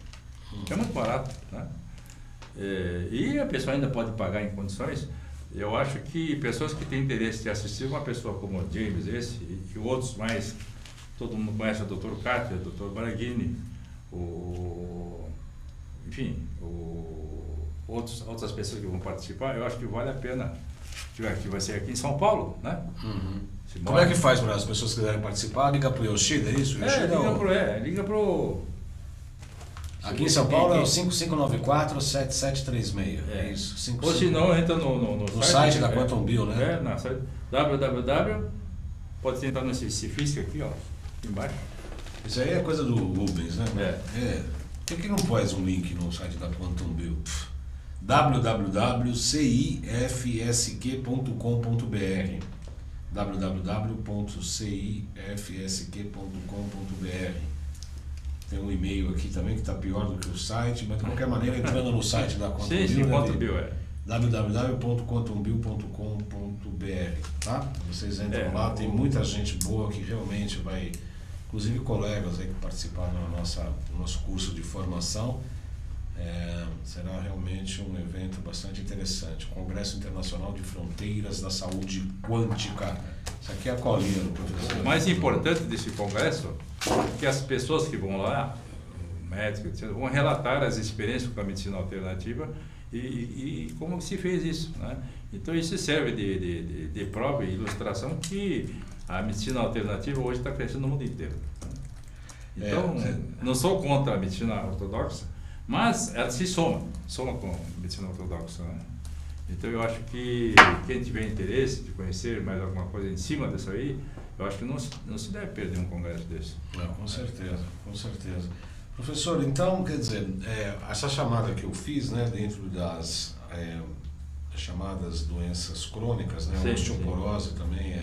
É muito barato. Né? E a pessoa ainda pode pagar em condições. Eu acho que pessoas que têm interesse de assistir uma pessoa como o James, e outros mais, todo mundo conhece o Dr. Carter, o Dr. Baraghini, outras pessoas que vão participar, eu acho que vale a pena, que vai ser aqui em São Paulo, né? Uhum. Como é que faz para as pessoas que quiserem participar? Liga para o Yoshida, é isso? Liga pro... Aqui em São Paulo é o 5594-7736. É isso. Ou se não, entra no site da Quantum Bio, né? No site www. Pode entrar nesse físico aqui, ó, aqui embaixo. Isso aí é coisa do Rubens, né? Por que não pôs um link no site da Quantum Bio? www.cifsk.com.br www.cifsk.com.br. Tem um e-mail aqui também que está pior do que o site, mas de qualquer maneira, entrando no site da Quantum Bio, www.quantumbio.com.br, tá? Vocês entram lá, tem muita gente boa que realmente vai, inclusive colegas aí que participaram do nosso curso de formação. Será realmente um evento bastante interessante. O Congresso Internacional de Fronteiras da Saúde Quântica. Isso aqui é a colinha do professor. O mais importante desse congresso é que as pessoas que vão lá, médicos, etc., vão relatar as experiências com a medicina alternativa e como se fez isso. Né? Então isso serve de prova e ilustração que a medicina alternativa hoje está crescendo no mundo inteiro. Então, não sou contra a medicina ortodoxa, mas ela se soma com a medicina ortodoxa. Né? Então eu acho que quem tiver interesse de conhecer mais alguma coisa em cima disso aí, eu acho que não se deve perder um congresso desse. Não, com certeza. Professor, então, quer dizer, essa chamada que eu fiz, né, dentro das chamadas doenças crônicas, né, a osteoporose também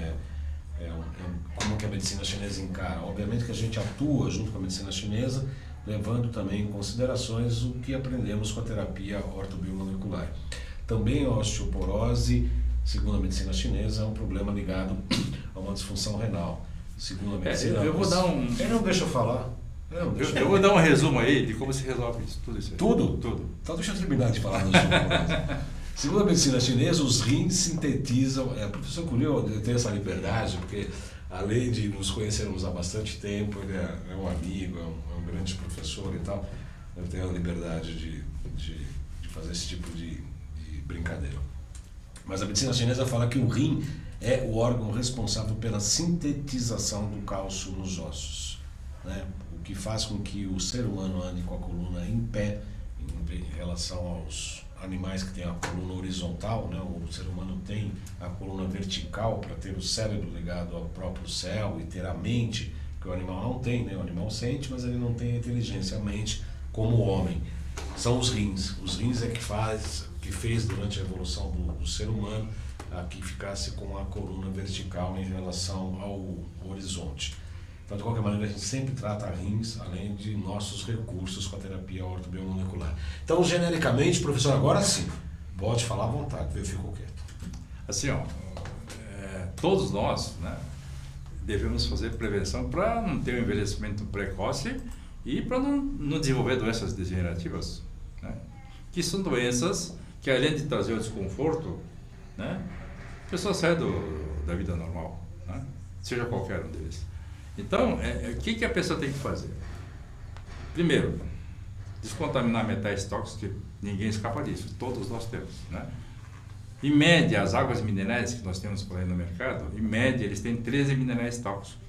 como que a medicina chinesa encara. Obviamente que a gente atua junto com a medicina chinesa, levando também em considerações o que aprendemos com a terapia ortobiomolecular. Também a osteoporose, segundo a medicina chinesa, é um problema ligado a uma disfunção renal. Segundo a medicina... eu vou dar Ele não deixa eu falar. Eu vou dar um resumo aí de como se resolve tudo isso aí. Tudo? Então deixa eu terminar de falar da osteoporose. Segundo a medicina chinesa, os rins sintetizam... O professor Cunhal tem essa liberdade, porque além de nos conhecermos há bastante tempo, ele é um amigo, é um grande professor e tal, eu tenho a liberdade de fazer esse tipo de brincadeira. Mas a medicina chinesa fala que o rim é o órgão responsável pela sintetização do cálcio nos ossos, né? O que faz com que o ser humano ande com a coluna em pé em relação aos animais que têm a coluna horizontal, né? O ser humano tem a coluna vertical para ter o cérebro ligado ao próprio céu e ter a mente, que o animal não tem, né? O animal sente, mas ele não tem a inteligência, a mente, como o homem. São os rins. Os rins é que fez durante a evolução do ser humano que ficasse com a coluna vertical em relação ao horizonte. Então, de qualquer maneira, a gente sempre trata rins, além de nossos recursos com a terapia ortobiomolecular. Então, genericamente, professor, agora sim, pode falar à vontade, eu fico quieto. Assim, todos nós, né, devemos fazer prevenção para não ter um envelhecimento precoce e para não desenvolver doenças degenerativas, né, que são doenças que, além de trazer o desconforto, né, a pessoa sai da vida normal, né, seja qualquer um deles. Então, o que a pessoa tem que fazer? Primeiro, descontaminar metais tóxicos, que ninguém escapa disso, todos nós temos, né? Em média, as águas minerais que nós temos por aí no mercado, em média, eles têm 13 minerais tóxicos.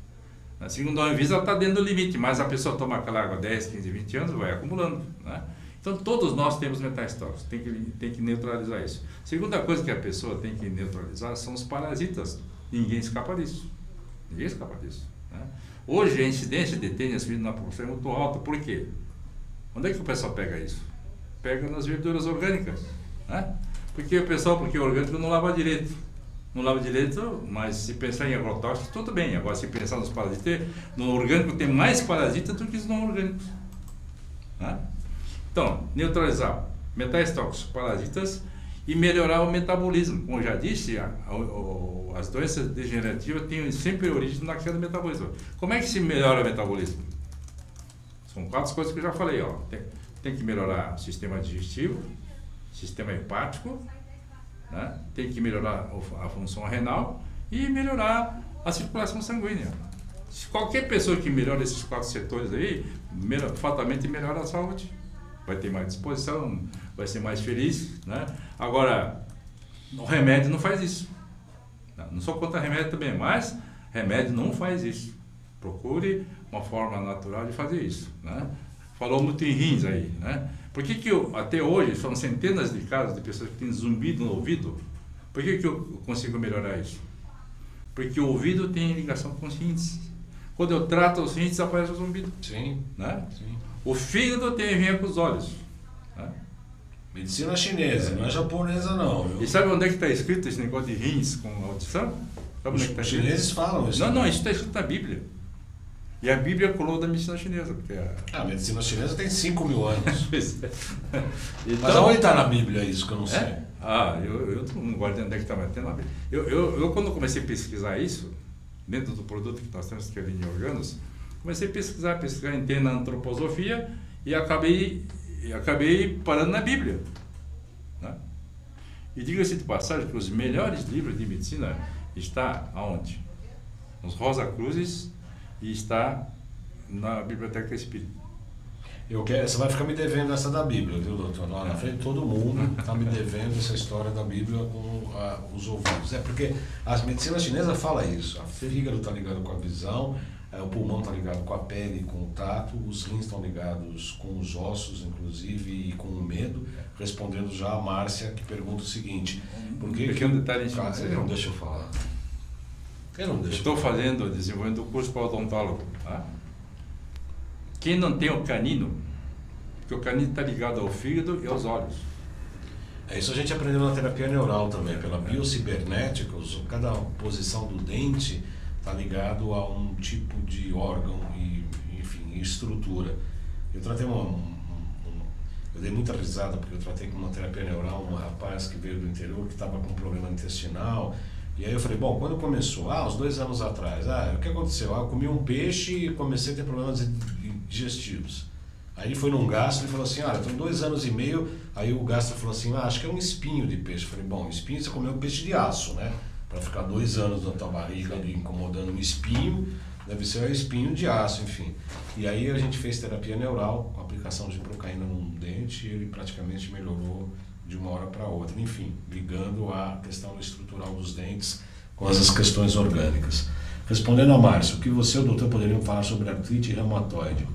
Segundo a Anvisa, ela está dentro do limite, mas a pessoa toma aquela água 10, 15, 20 anos, vai acumulando, né? Então, todos nós temos metais tóxicos, tem que neutralizar isso. Segunda coisa que a pessoa tem que neutralizar são os parasitas. Ninguém escapa disso. Ninguém escapa disso, né? Hoje, a incidência de tênis vindo na população é muito alta. Por quê? Onde é que o pessoal pega isso? Pega nas verduras orgânicas, né? Porque o orgânico não lava direito. Não lava direito, mas se pensar em agrotóxicos, tudo bem. Agora, se pensar nos parasitas, no orgânico tem mais parasitas do que nos não orgânicos, né? Então, neutralizar metais tóxicos, parasitas e melhorar o metabolismo. Como eu já disse, as doenças degenerativas têm sempre origem na queda do metabolismo. Como é que se melhora o metabolismo? São 4 coisas que eu já falei, ó. Tem que melhorar o sistema digestivo, sistema hepático, né? Tem que melhorar a função renal e melhorar a circulação sanguínea. Se qualquer pessoa que melhora esses 4 setores aí, fatalmente melhora a saúde. Vai ter mais disposição, vai ser mais feliz, né? Agora, o remédio não faz isso. Não sou contra remédio também, mas remédio não faz isso. Procure uma forma natural de fazer isso, né? Falou muito em rins aí, né? Por que até hoje são centenas de casos de pessoas que têm zumbido no ouvido? Por que eu consigo melhorar isso? Porque o ouvido tem ligação com os rins. Quando eu trato os rins, desaparece o zumbido. Sim, né? Sim. O fígado tem a ver com os olhos, né? Medicina chinesa, não é japonesa não, viu? E sabe onde é que está escrito esse negócio de rins com audição? Sabe onde é que está escrito? Os chineses falam isso. Não, isso está escrito na Bíblia. E a Bíblia colou da medicina chinesa. Porque a medicina chinesa tem 5.000 anos. Então, mas aonde está na Bíblia isso que eu não sei? Eu não guardo onde é que está, mas tem na Bíblia. Eu quando comecei a pesquisar isso, dentro do produto que nós temos, que é linha de organos, comecei a pesquisar entrei na antroposofia e acabei parando na Bíblia, né? E diga-se de passagem que os melhores livros de medicina está aonde? Nos Rosa Cruzes e está na Biblioteca Espírita. Você vai ficar me devendo essa da Bíblia, viu, doutor? Lá na frente todo mundo está me devendo essa história da Bíblia com os ouvidos. É porque a medicina chinesa fala isso. O fígado está ligado com a visão, o pulmão está ligado com a pele e com o tato, os rins estão ligados com os ossos, inclusive, e com o medo. Respondendo já a Márcia, que pergunta o seguinte: por que pequeno detalhe em cima. Ele não deixa eu falar. Estou desenvolvendo o curso para odontólogo, tá? Quem não tem o canino, porque o canino está ligado ao fígado e aos olhos. Isso a gente aprendeu na terapia neural também, pela biocibernética. Cada posição do dente está ligado a um tipo de órgão e, enfim, estrutura. Eu tratei eu dei muita risada porque eu tratei com uma terapia neural um rapaz que veio do interior que estava com um problema intestinal. E aí eu falei, bom, quando começou? Uns 2 anos atrás. O que aconteceu? Eu comi um peixe e comecei a ter problemas digestivos. Aí ele foi num gastro e falou assim, eu tenho 2 anos e meio. Aí o gastro falou assim, acho que é um espinho de peixe. Eu falei, bom, espinho você comeu um peixe de aço, né? Para ficar 2 anos na tua barriga ali incomodando um espinho, deve ser um espinho de aço, enfim. E aí a gente fez terapia neural com aplicação de procaína num dente e ele praticamente melhorou de uma hora para outra, enfim, ligando a questão estrutural dos dentes com as questões orgânicas. Respondendo a Márcio, o que você e o doutor poderiam falar sobre artrite reumatoide?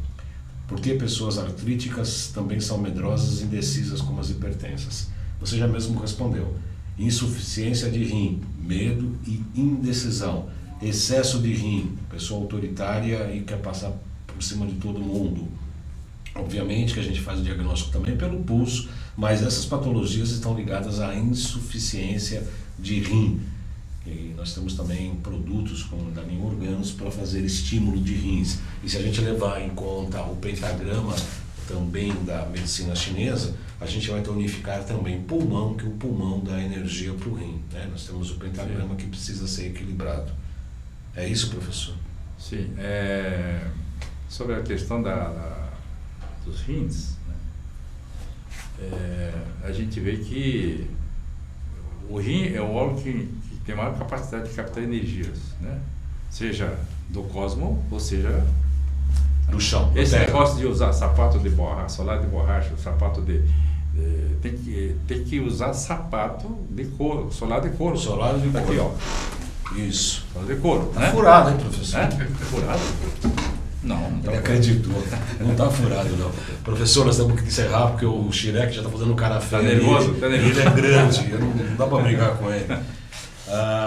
Por que pessoas artríticas também são medrosas e indecisas como as hipertensas? Você já mesmo respondeu. Insuficiência de rim, medo e indecisão. Excesso de rim, pessoa autoritária e quer passar por cima de todo mundo. Obviamente que a gente faz o diagnóstico também pelo pulso, mas essas patologias estão ligadas à insuficiência de rim. E nós temos também produtos como da linha Organos para fazer estímulo de rins. E se a gente levar em conta o pentagrama também da medicina chinesa, a gente vai tonificar também pulmão, que o pulmão dá energia para o rim, né? Nós temos o pentagrama que precisa ser equilibrado. É isso, professor? Sim. Sobre a questão dos rins, né? a gente vê que o rim é um órgão que tem maior capacidade de captar energias, né? Seja do cosmos ou seja do chão. Esse negócio de usar sapato de borracha, solar de borracha, sapato tem que usar sapato de couro, solar de couro. Solar de couro. Aqui, ó. Isso. Solar de couro. Tá né? furado, hein, professor? Furado? Não tá. Ele acreditou. Não tá furado, não. Professor, nós temos que encerrar porque o Schreck já tá fazendo um cara feio. Tá nervoso? Ele é grande, não dá para brigar com ele.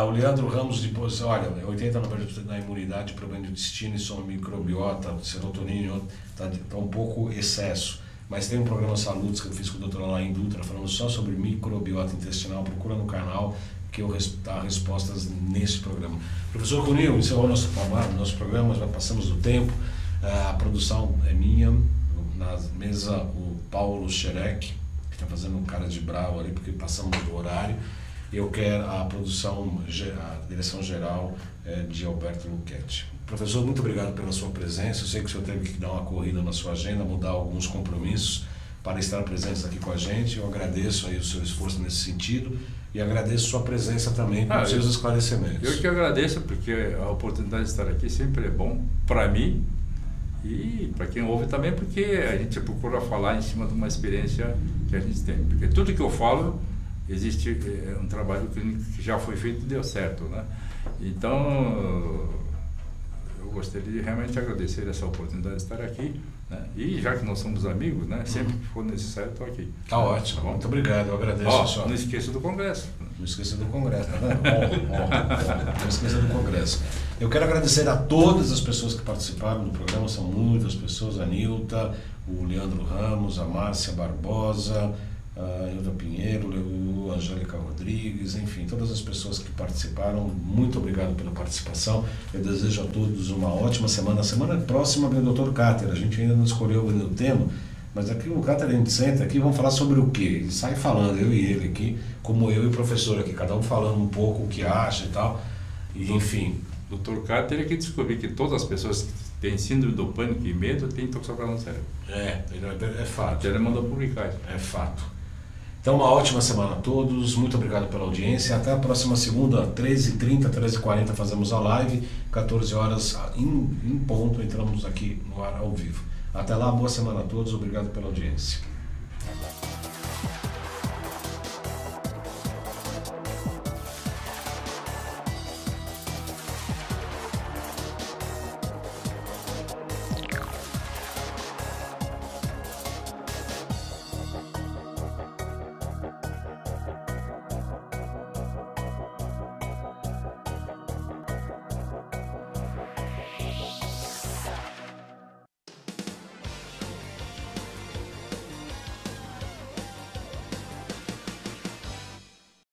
O Leandro Ramos de Poço, olha, 89% da imunidade, problema de intestino, sono, microbiota, serotonina, tá um pouco excesso. Mas tem um programa Saludos que eu fiz com o doutor Alain Dutra, falando só sobre microbiota intestinal. Procura no canal que eu dar respostas nesse programa. Professor Cunil, encerrou nosso programa, já passamos do tempo. A produção é minha, na mesa o Paulo Schreck, que está fazendo um cara de bravo ali, porque passamos do horário. Eu quero a produção, a direção geral de Alberto Luchetti. Professor, muito obrigado pela sua presença. Eu sei que o senhor teve que dar uma corrida na sua agenda, mudar alguns compromissos para estar presente aqui com a gente. Eu agradeço aí o seu esforço nesse sentido e agradeço sua presença também com os seus esclarecimentos. Eu que agradeço, porque a oportunidade de estar aqui sempre é bom para mim e para quem ouve também, porque a gente procura falar em cima de uma experiência que a gente tem. Porque tudo que eu falo, existe um trabalho que já foi feito e deu certo, né? Então, eu gostaria de realmente agradecer essa oportunidade de estar aqui, né? E já que nós somos amigos, né? Sempre que for necessário, estou aqui. Tá ótimo, tá bom? Muito obrigado, eu agradeço. Não esqueça do Congresso. Não esqueça do Congresso, tá vendo? Não esqueça do Congresso. Eu quero agradecer a todas as pessoas que participaram do programa, são muitas pessoas, a Nilta, o Leandro Ramos, a Márcia Barbosa, a Hilda Pinheiro, a Angélica Rodrigues, enfim, todas as pessoas que participaram, muito obrigado pela participação. Eu desejo a todos uma ótima semana. A semana próxima vem o Dr. Cáter, a gente ainda não escolheu o tema, mas aqui o Cáter, a gente senta aqui, vamos falar sobre o quê? Ele sai falando, eu e ele aqui, como eu e o professor aqui, cada um falando um pouco o que acha e tal, e enfim. O Dr. Cáter é que descobriu que todas as pessoas que têm síndrome do pânico e medo têm toxoplasma no cérebro. É fato. Ele mandou publicar isso. É fato. Então, uma ótima semana a todos, muito obrigado pela audiência. Até a próxima segunda, 13h30, 13h40, fazemos a live, 14 horas em ponto, entramos aqui no ar ao vivo. Até lá, boa semana a todos, obrigado pela audiência.